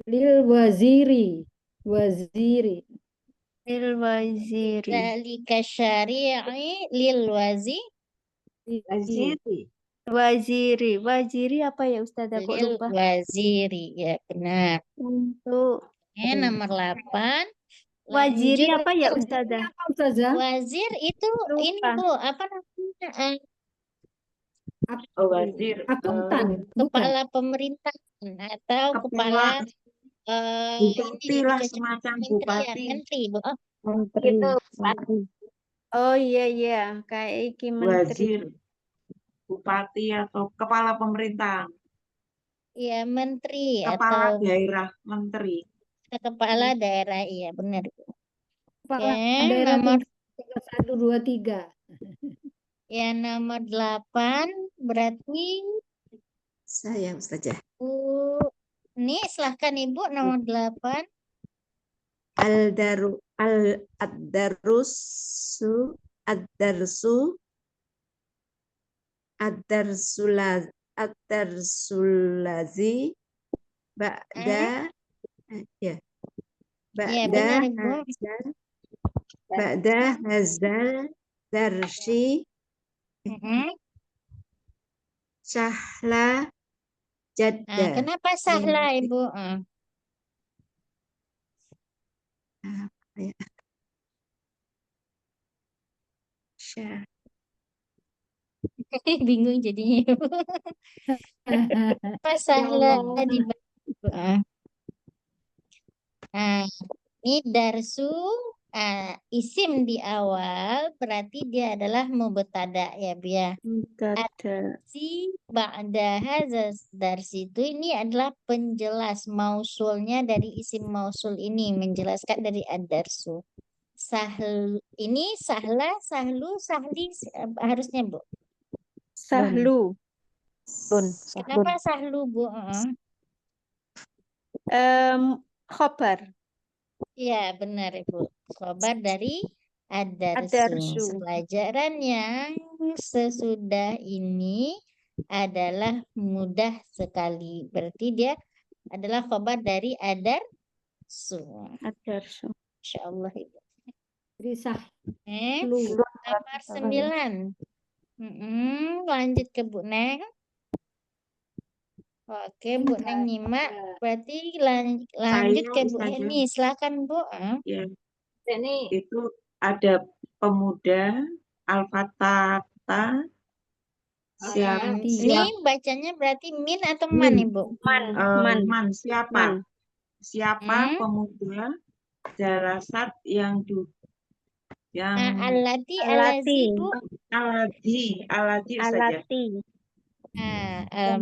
Lil waziri. Waziri. lil waziri. Dzalika syari'i lil Waziri. Waziri apa ya Ustazah? Kok lupa? waziri. Ya, benar. Untuk Nomor 8. waziri Lanjut. apa ya Ustazah? Apa Ustazah? Wazir itu ini Lupa. Bu, apa namanya? Oh, wazir. Akuntan, bukan? Kepala pemerintahan atau kepala Bupati ini lah, lebih cocok semacam menteri ya, bupati. menteri Bu. Oh, Menteri. Menteri. Oh iya, kayak iki menteri. Wazir, bupati atau kepala pemerintahan, iya menteri kepala atau daerah, menteri. kepala daerah, iya benar Bu. Kepala Oke, daerah nomor 1, 2, 3. ya nomor 8 berarti Saya Ustazah. Bu. Ini silahkan Ibu nomor 8. Al-daru ad-darusu ad-darsu ad-darsulazi ba'da ya Iya ba'da benar Ibu. ba'da hazal darshi Mm-mm. syahla jadda. Kenapa sahla Ibu? Apa ya? Syah. Bingung jadinya Ibu. Kenapa sahla di ini darsu isim di awal berarti dia adalah mubtada ya Bu ya. Mubtada. Si ba'da hadzal darsi itu ini adalah penjelas mausulnya dari isim mausul ini, menjelaskan dari ad-darsu. Ini sahla, sahlu, sahli harusnya Bu. Sahlu. Kenapa sahlu Bu? Khobar. Ya benar Ibu. Khobar dari ad-darsu. Ad-darsu. Pelajaran yang sesudah ini adalah mudah sekali. Berarti dia adalah khobar dari ad-darsu. Ad-darsu. Insya Allah Ibu. Jadi Nomor 9. Lanjut ke Bu Neng. Oke, Bu Neng nyimak. Berarti lanjut ke Bu Ustazah. Eni. Silakan Bu. Ya, Ini itu ada pemuda, al-fatata, siapa? Ini bacanya berarti min atau man Ibu? Man, siapa? Man. Siapa pemuda jarasat yang Alati, Alati. Bu. aladi saja. Alati.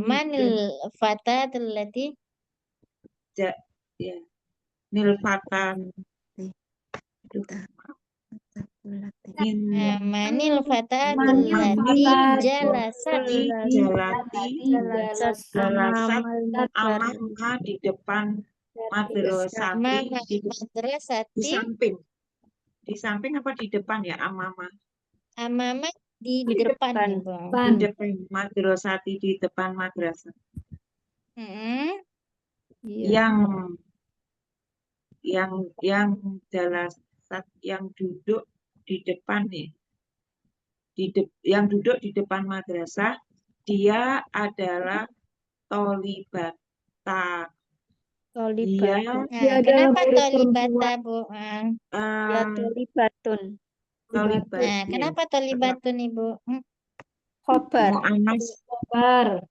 Manil fata allati. Ya, nilfata. Manil fata Manil allati fata jalasat. Jalasat amamha di depan madrasati di samping. Di samping apa di depan ya amama? Amama di depan Ibu. Di depan madrasati, di depan madrasah. Yang jalasat yang duduk di depan nih. Yang duduk di depan madrasah dia adalah tolibata. Dia kenapa tolibata Bu? Ya tolibatun. Kenapa tolibatun Ibu? Khobar. Khobar.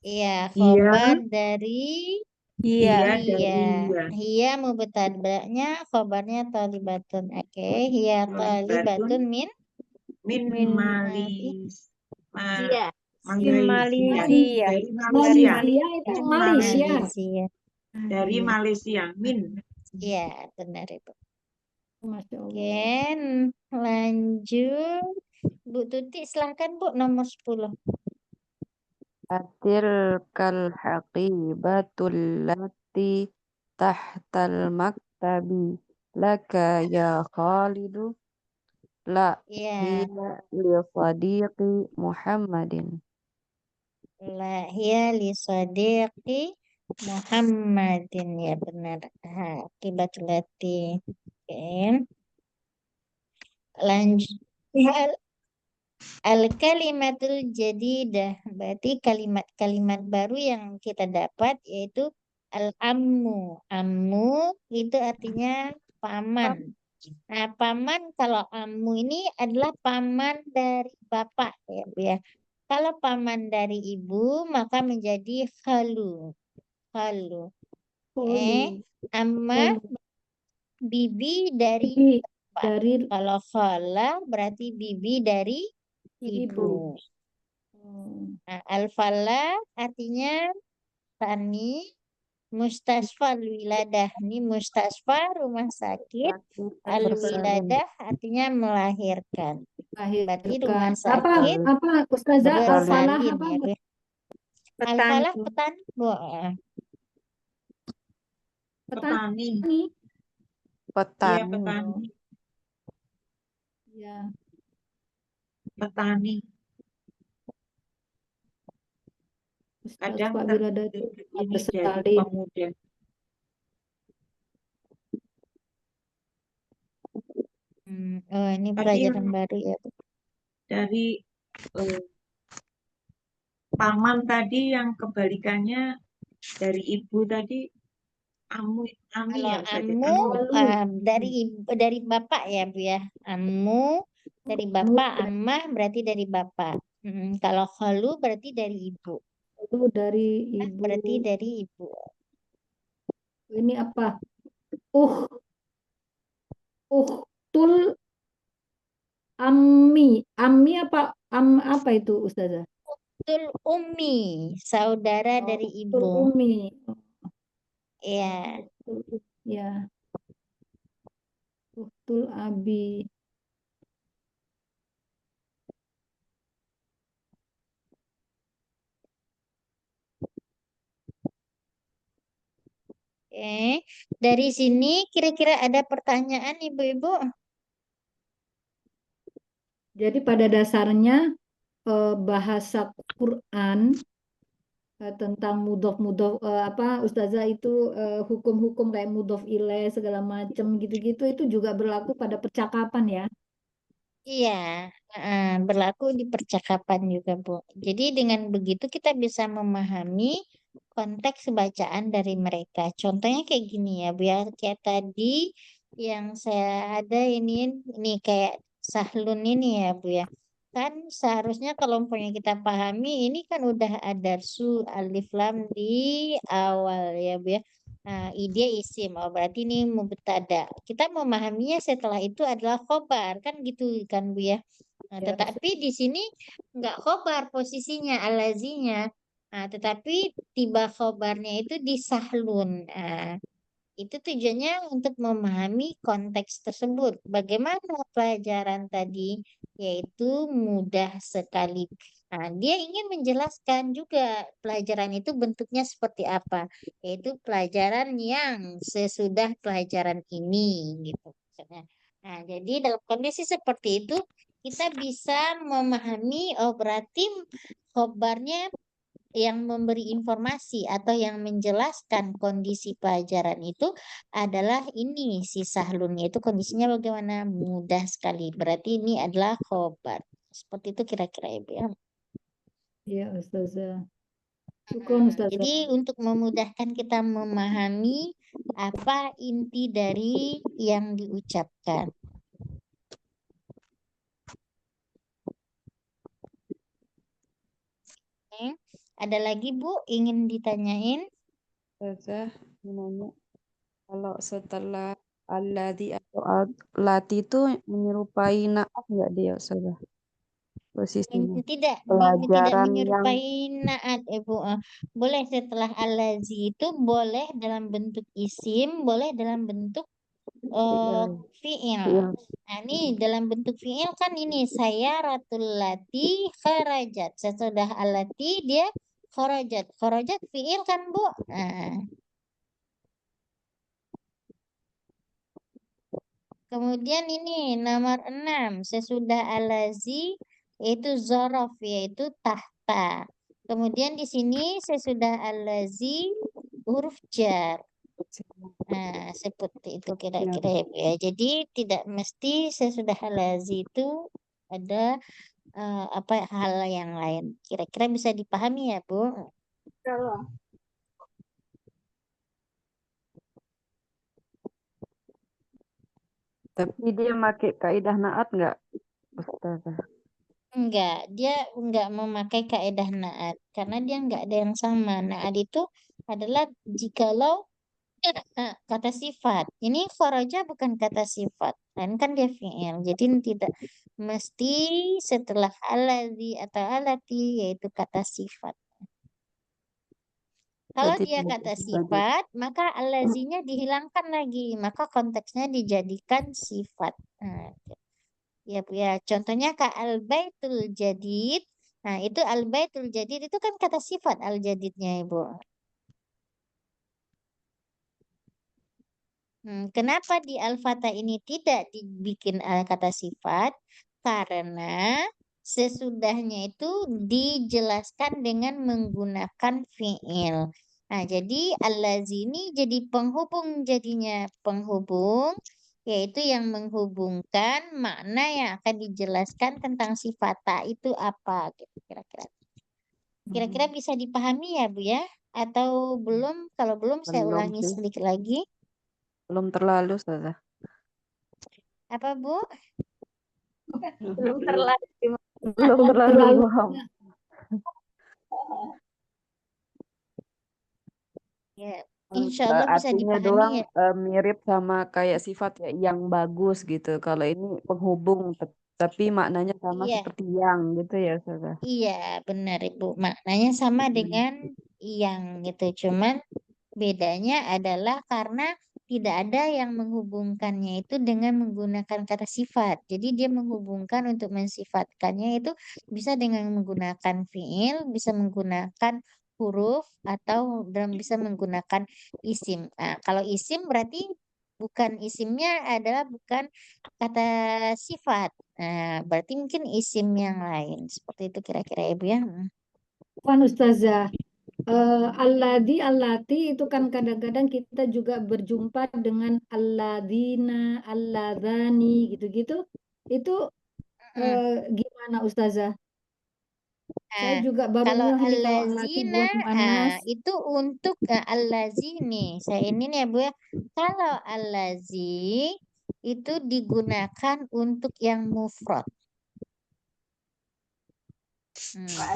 Iya, khobar dari Iya. Hiya mubtada'nya, khobarnya tolibatun. Oke, hiya tolibatun min Malaysia. Malaysia. Malaysia itu Malaysia. Malaysia. Dari Malaysia, min. Iya, benar Ibu. Masya Allah. Oke, lanjut. Bu Tuti, silahkan Bu, nomor 10. Atilkal haqibatul lati tahtal maktabi laka ya Khalidu la hiya li sadiqi Muhammadin. La hiya li sadiqi Muhammadin, ya benar. Akibat latih. Oke. Lanjut. Al-kalimatul jadidah. Berarti kalimat-kalimat baru yang kita dapat yaitu al-ammu. Ammu itu artinya paman. Nah, paman kalau ammu ini adalah paman dari bapak ya, Bu ya. Kalau paman dari ibu maka menjadi khalu. Khalu. Amma bibi dari Bibi bapak. dari Kalau khala berarti bibi dari ibu. ibu. Nah, al-fala artinya tani, mustasfa wiladah. Ini mustasfa rumah sakit, al-wiladah artinya melahirkan. Berarti rumah Melahirkan. sakit Apa Ustazah al-falah bersalin apa? ya, Bu. Petani. Al-falah petani, Bu. Petani. Petani. Iya, Petani. petani. Ya. Petani. Kadang Mustasfa wiladah itu ini jadi bersalin. pemuda. Oh, ini Tadi pelajaran yang baru ya, Bu. dari paman tadi yang kebalikannya dari ibu tadi ami Kalau ya berarti amu ami. dari bapak ya, Bu ya. Amu dari bapak, ammah berarti dari bapak. Kalau khalu berarti dari ibu. Itu dari ibu. Berarti dari ibu. Ini apa? Tul ammi. Ammi apa? Apa itu Ustazah? Tul ummi, saudara dari Tul ibu. ummi. Ya. Ya. Tul abi. Oke. Dari sini kira-kira ada pertanyaan Ibu-ibu? Jadi pada dasarnya bahasa Quran tentang mudhof apa Ustazah itu hukum-hukum kayak mudhof ilaih segala macam gitu-gitu itu juga berlaku pada percakapan ya. Iya, berlaku di percakapan juga, Bu. Jadi dengan begitu kita bisa memahami konteks bacaan dari mereka. Contohnya kayak gini ya, Bu ya. Kayak tadi yang saya ada ini kayak sahlun ini ya, Bu ya. Kan seharusnya kalau umpamanya kita pahami, ini kan udah ada su alif lam di awal ya, Bu ya. Nah, dia isim, oh berarti ini mubtada. Kita memahaminya setelah itu adalah khobar, kan gitu kan Bu ya. Nah, Ya, tetapi di sini nggak khobar posisinya, alazinya. Nah, tetapi tiba khobarnya itu di sahlun. Nah, itu tujuannya untuk memahami konteks tersebut. Bagaimana pelajaran tadi? Yaitu mudah sekali. Nah, dia ingin menjelaskan juga pelajaran itu bentuknya seperti apa. Yaitu pelajaran yang sesudah pelajaran ini gitu. Maksudnya. Nah, jadi dalam kondisi seperti itu kita bisa memahami, oh berarti khobarnya yang memberi informasi atau yang menjelaskan kondisi pelajaran itu adalah ini si sahlunnya itu kondisinya bagaimana mudah sekali berarti ini adalah khobar seperti itu kira-kira Ibu ya. Iya Ustazah. Syukron Ustazah. Jadi untuk memudahkan kita memahami apa inti dari yang diucapkan. Oke. Ada lagi Bu ingin ditanyain? Ustazah mau nanya, kalau setelah alladzi atau lati itu menyerupai naat nggak dia Ustazah? Posisinya. Tidak Pelajaran menyerupai naat Ibu. Boleh setelah alazi itu boleh dalam bentuk isim, boleh dalam bentuk fiil. Nah, ini dalam bentuk fiil kan ini saya ratul lati kharajat. Sesudah alati dia kharajat. Kharajat fiil kan Bu? Nah. Kemudian ini nomor 6 sesudah alazi yaitu zorof yaitu tahta. Kemudian di sini sesudah alazi huruf jar. Nah, seperti itu kira-kira ya Bu ya. Jadi tidak mesti sesudah allazi itu ada apa hal yang lain. Kira-kira bisa dipahami ya Bu? Kalau Tapi dia pakai kaidah naat nggak, Ustazah? Enggak, dia enggak memakai kaidah naat karena dia enggak ada yang sama. Naat itu adalah jikalau kata sifat. Ini kharaja bukan kata sifat. Dan kan dia fi'il. Jadi tidak mesti setelah alladzi atau alati yaitu kata sifat. Kalau Berarti dia tidak kata tadi. sifat, maka allazinya dihilangkan lagi. Maka konteksnya dijadikan sifat. Nah, ya Bu ya. Contohnya ke al-baitul jadid. Nah, itu al-baitul jadid itu kan kata sifat al-jadidnya Ibu. Kenapa di al-fatah ini tidak dibikin kata sifat? Karena sesudahnya itu dijelaskan dengan menggunakan fi'il. Nah, jadi allazi ini jadi penghubung jadinya. Penghubung yaitu yang menghubungkan makna yang akan dijelaskan tentang sifata itu apa gitu kira-kira. Kira-kira bisa dipahami ya Bu ya? Atau belum? Kalau belum saya Belum ulangi sih. sedikit lagi. Belum terlalu, Ustazah. Apa Bu? belum terlatih. Belum terlalu Terlalu paham. Ya, insya Allah bisa Artinya dipahami doang ya. mirip sama kayak sifat ya, yang bagus gitu. Kalau ini penghubung, tapi maknanya sama Iya, seperti yang gitu ya, Ustazah. iya benar Ibu. Maknanya sama dengan yang gitu. Cuman bedanya adalah karena tidak ada yang menghubungkannya itu dengan menggunakan kata sifat. Jadi dia menghubungkan untuk mensifatkannya itu bisa dengan menggunakan fiil, bisa menggunakan huruf atau dan bisa menggunakan isim. Nah, kalau isim berarti bukan isimnya adalah bukan kata sifat. Nah, berarti mungkin isim yang lain. Seperti itu kira-kira Ibu ya. Kan Ustazah, alladi, allati itu kan kadang-kadang kita juga berjumpa dengan alladina, alladani gitu-gitu. Itu gimana Ustazah? Saya Nah, juga baru kalau ngeh nih kalau allati allazina buat muannas. itu untuk allazini. Saya ini nih ya Bu ya. Kalau allazi itu digunakan untuk yang mufrad.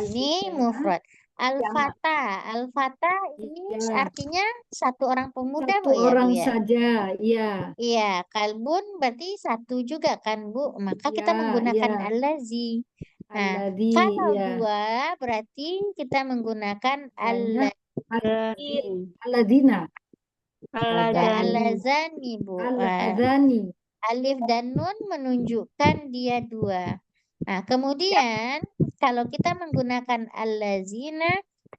Ini mufrad. Al-fata, al-fata ini Ya, artinya satu orang pemuda satu Bu ya Bu orang ya. saja, ya, Iya, kalbun berarti satu juga kan Bu. Maka kita ya, menggunakan ya, allazi. Nah, alladi, kalau ya. dua berarti kita menggunakan Banyak Jadi, alladina, alazani Bu. alladani. Alif dan nun menunjukkan dia dua. Nah, kemudian kalau kita menggunakan allazina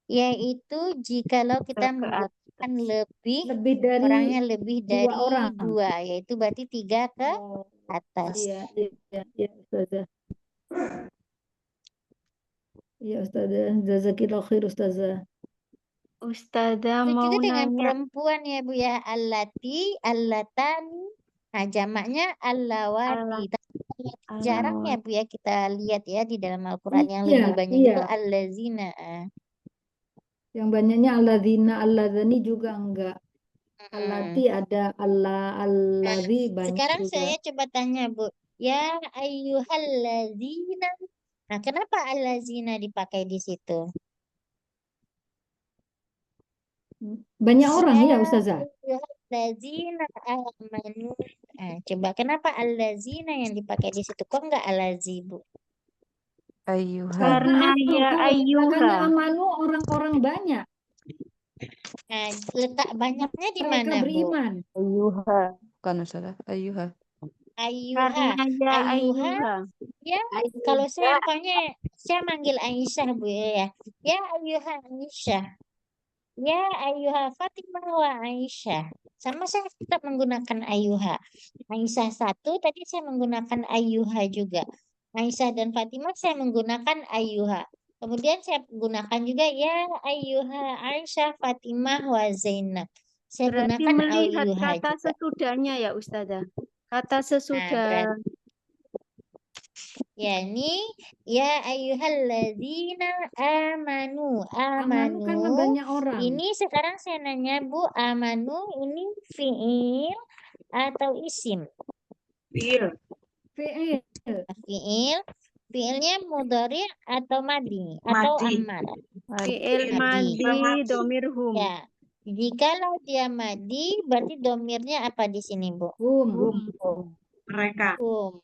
yaitu jikalau kita menggunakan lebih Lebih dari orangnya lebih dua dari orang. dua, yaitu berarti 3 ke Oh, atas. iya, iya, Ustazah. Iya, Ustazah. Jazakillah khair, Ustazah. Ustazah Itu mau juga dengan nanya. perempuan ya Bu ya, allati, allatani. Nah, jamaknya allawati. Tapi jarang ya Bu ya kita lihat ya di dalam Al-Qur'an yang Iya, lebih banyak iya. itu allazina. Yang banyaknya alladzina, alladzani juga enggak. Mm-mm. Allati ada, alladzi banyak Sekarang juga. saya coba tanya Bu, ya ayyuhallazina. Nah, kenapa allazina dipakai di situ? Banyak orang Ya ya, Ustazah. ayyuhallazina amanu. Nah, coba kenapa allazina yang dipakai di situ? Kok enggak allazi, Bu? Ayuha. Karena ya Kalau ayyuha. belakangnya amanu orang-orang banyak. Nah, letak banyaknya di Mereka mana, Bu? beriman. Ayuha. Bukan, Ustazah. Ayuha. Ayyuha. Karena ya Ayyuha. ayyuha. Ya, kalau saya umpamanya saya manggil Aisyah Bu ya. Ya ayyuha Aisyah. Ya ayyuha Fatimah wa Aisyah. Sama saya tetap menggunakan ayyuha. Aisyah satu tadi saya menggunakan ayyuha juga. Aisyah dan Fatimah saya menggunakan ayyuha. Kemudian saya gunakan juga ya ayyuha Aisyah, Fatimah, wa Zainab. Saya Berarti gunakan melihat ayyuha kata juga. sesudahnya ya Ustazah. Kata Nah, sesudah berarti ya ini ya ayyuhalladzina amanu. Amanu kan Amanu. banyak orang. Ini sekarang saya nanya Bu, amanu ini fiil atau isim? Fiil. Fi'il. Fiil. Fiilnya mudhari atau madi atau Madi. amar? fi'il Madi. madi domir hum. Ya. Jikalau dia madi, berarti domirnya apa di sini, Bu? Hum. Mereka. Hum.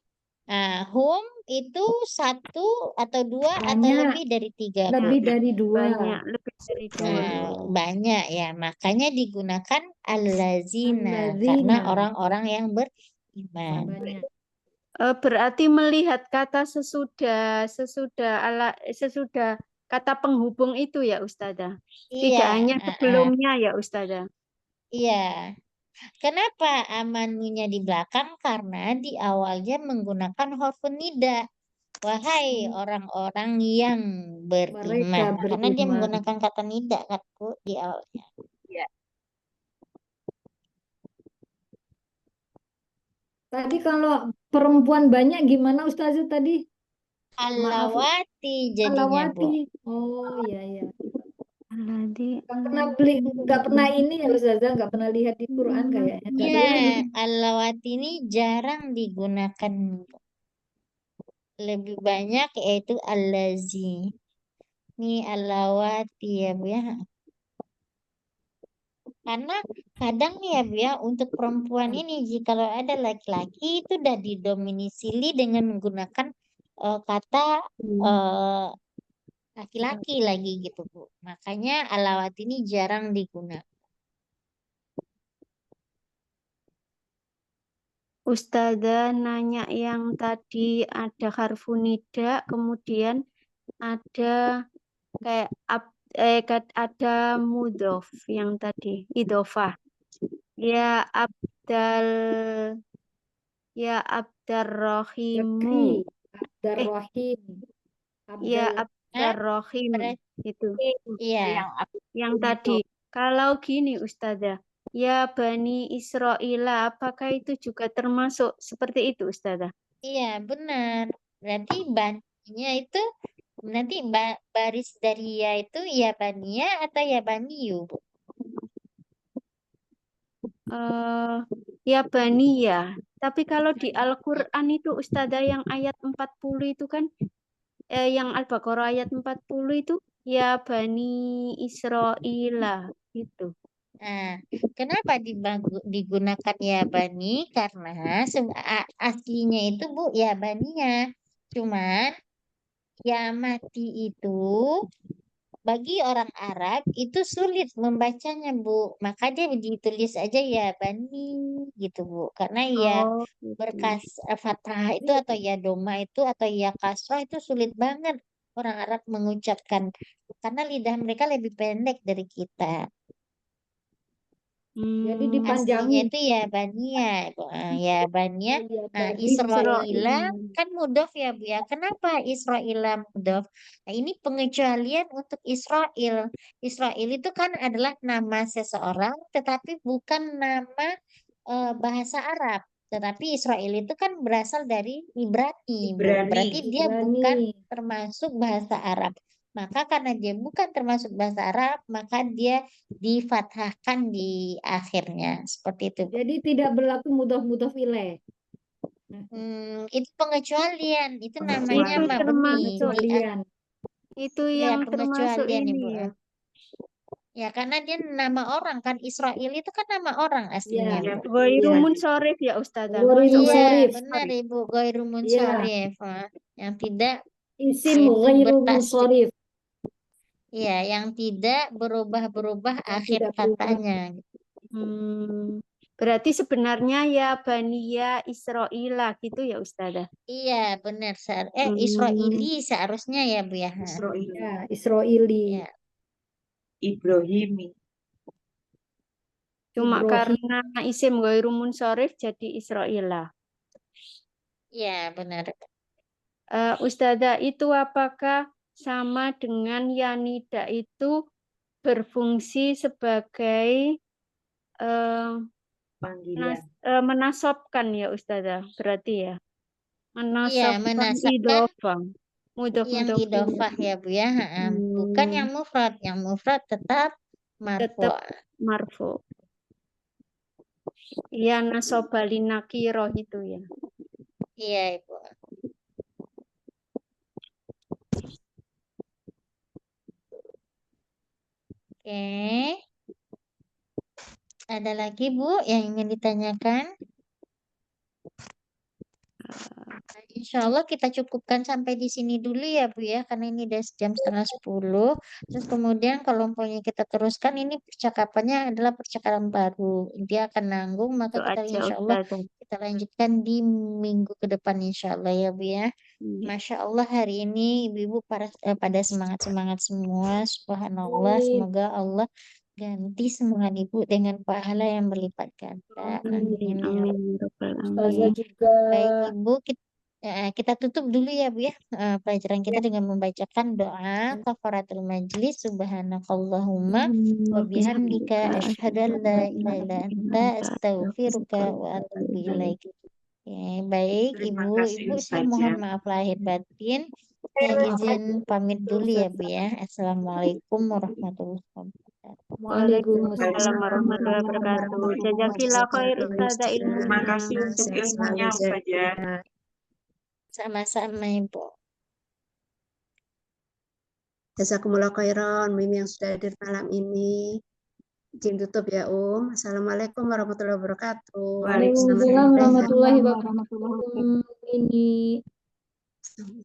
Nah, hum itu satu atau dua atau Banyak. lebih dari tiga, Bu? Lebih dari dua. Banyak, lebih dari dua. Nah, banyak ya. Makanya digunakan allazina karena Allazina. orang-orang yang beriman. Banyak. Berarti melihat kata sesudah kata penghubung itu ya Ustazah. Tidak Iya, hanya sebelumnya ya Ustazah. iya. Kenapa amanunya di belakang? Karena di awalnya menggunakan huruf nida. Wahai orang-orang yang beriman. Mereka Karena dia beriman. menggunakan kata nida kan, Bu, di awalnya. Tadi kalau perempuan banyak gimana Ustazah tadi? Maaf. Alawati jadinya, Bu. Alawati. Oh iya iya. Alladzi Nggak pernah ini ya Ustazah, nggak pernah lihat di Quran kayaknya. Nggak Iya, lihat. alawati ini jarang digunakan. Lebih banyak yaitu allazi. Ini alawati ya, Bu ya. Karena kadang nih ya Bu ya, untuk perempuan ini jikalau ada laki-laki itu udah didominisili dengan menggunakan kata laki-laki lagi gitu Bu. Makanya alawat ini jarang digunakan. Ustazah nanya yang tadi ada harfu nida, kemudian ada kayak ada mudhof yang tadi idhofah. Ya Abdal Rohimu. Abdarrohim. Ya Abdar Rohim itu. Iya. Yang tadi. Kalau gini Ustazah, ya Bani Israil, apakah itu juga termasuk seperti itu Ustazah? Iya, benar. Berarti baninya itu nanti baris dari ya itu ya bania atau ya baniyu, Bu? Ya Bani ya. Tapi kalau di Al-Quran itu Ustazah yang ayat 40 itu kan yang Al-Baqarah ayat 40 itu ya Bani Israila gitu. Nah, kenapa digunakan ya bani? Karena aslinya itu Bu ya bania. Cuman ya mati itu bagi orang Arab itu sulit membacanya Bu. Maka dia ditulis aja ya bani gitu Bu. Karena ya Oh, gitu. berkas fathah itu atau ya doma itu atau ya kasrah itu sulit banget orang Arab mengucapkan. Karena lidah mereka lebih pendek dari kita. Jadi Aslinya dipanjangin. itu ya bania, Bu. Ya bania. Oh, iya, Nah, Bani Israila Israil. kan mudhof ya Bu ya. Kenapa Israila mudhof? Nah, ini pengecualian untuk Israel. Israel itu kan adalah nama seseorang, tetapi bukan nama bahasa Arab. Tetapi Israel itu kan berasal dari Ibrani, Bu. Berarti dia bukan Ibrani. termasuk bahasa Arab. Maka karena dia bukan termasuk bahasa Arab, maka dia difathahkan di akhirnya. Seperti itu, Bu. Jadi tidak berlaku mudhof ilaih. Itu pengecualian. Itu namanya Itu mabni. termasuk Pengecualian. itu Ya, yang termasuk pengecualian ini Ibu. ya. Ya, karena dia nama orang kan. Israel itu kan nama orang aslinya, Ya. Bu. Ghairumun sorif ya Ustazah. Ghairumun Masuk Iya, sorif. benar Ibu. Ghairu Iya. munsharif. Yang tidak Isim itu ghairu bertasydid. munsharif. Iya, yang tidak berubah-berubah Yang akhir tidak berubah. katanya. Berarti sebenarnya ya Baniya Israila gitu ya Ustazah. Iya, benar. Israili seharusnya ya, Bu ya. Ya, Israili. Ya. Ibrahimi. Cuma Ibrahim. karena isim ghairu munsharif jadi Israila. Iya, benar. Ustazah, itu apakah sama dengan yanida itu berfungsi sebagai Panggilan. menasobkan ya Ustazah, berarti ya. Iya, Menasobkan menasabkan idhofah. yang Mudhof idofah ya Bu ya. Bukan yang mufrad. Yang mufrad tetap marfu. tetap marfu. Iya, nasobali nakiroh itu ya. Iya Ibu. Oke. Ada lagi Bu yang ingin ditanyakan? Insya Allah kita cukupkan sampai di sini dulu ya Bu ya, karena ini udah jam 9:30. Terus kemudian kalau umpamanya kita teruskan, ini percakapannya adalah percakapan baru. Dia akan nanggung, maka Itu kita aja insya Allah Ustazah. kita lanjutkan di minggu ke depan insya Allah ya Bu ya. Masya Allah hari ini ibu-ibu pada semangat-semangat semua. Subhanallah, semoga Allah ganti semangat ibu dengan pahala yang berlipat ganda. Amin. Ya Amin. Rabbal Ustazah alamin. juga. Baik Ibu, kita tutup dulu ya Bu ya pelajaran kita dengan membacakan doa kafaratul majlis. Subhanakallahumma wa bihamdika asyhadu an la ilaha illa anta astaghfiruka wa atubu ilaik. Oke, baik Terima Ibu. kasih Ibu saya mohon Ustazah. maaf lahir batin. Izin pamit dulu ya Bu ya. Assalamualaikum warahmatullahi wabarakatuh. Waalaikumsalam warahmatullahi wabarakatuh. Jazakillah khair Ustazah ilmunya. Terima kasih untuk ilmunya Ustazah. Sama-sama Ibu. Jazakumullah khairan Mimi yang sudah hadir malam ini. Izin tutup ya Assalamualaikum warahmatullahi wabarakatuh. Waalaikumsalam warahmatullahi wabarakatuh. Ini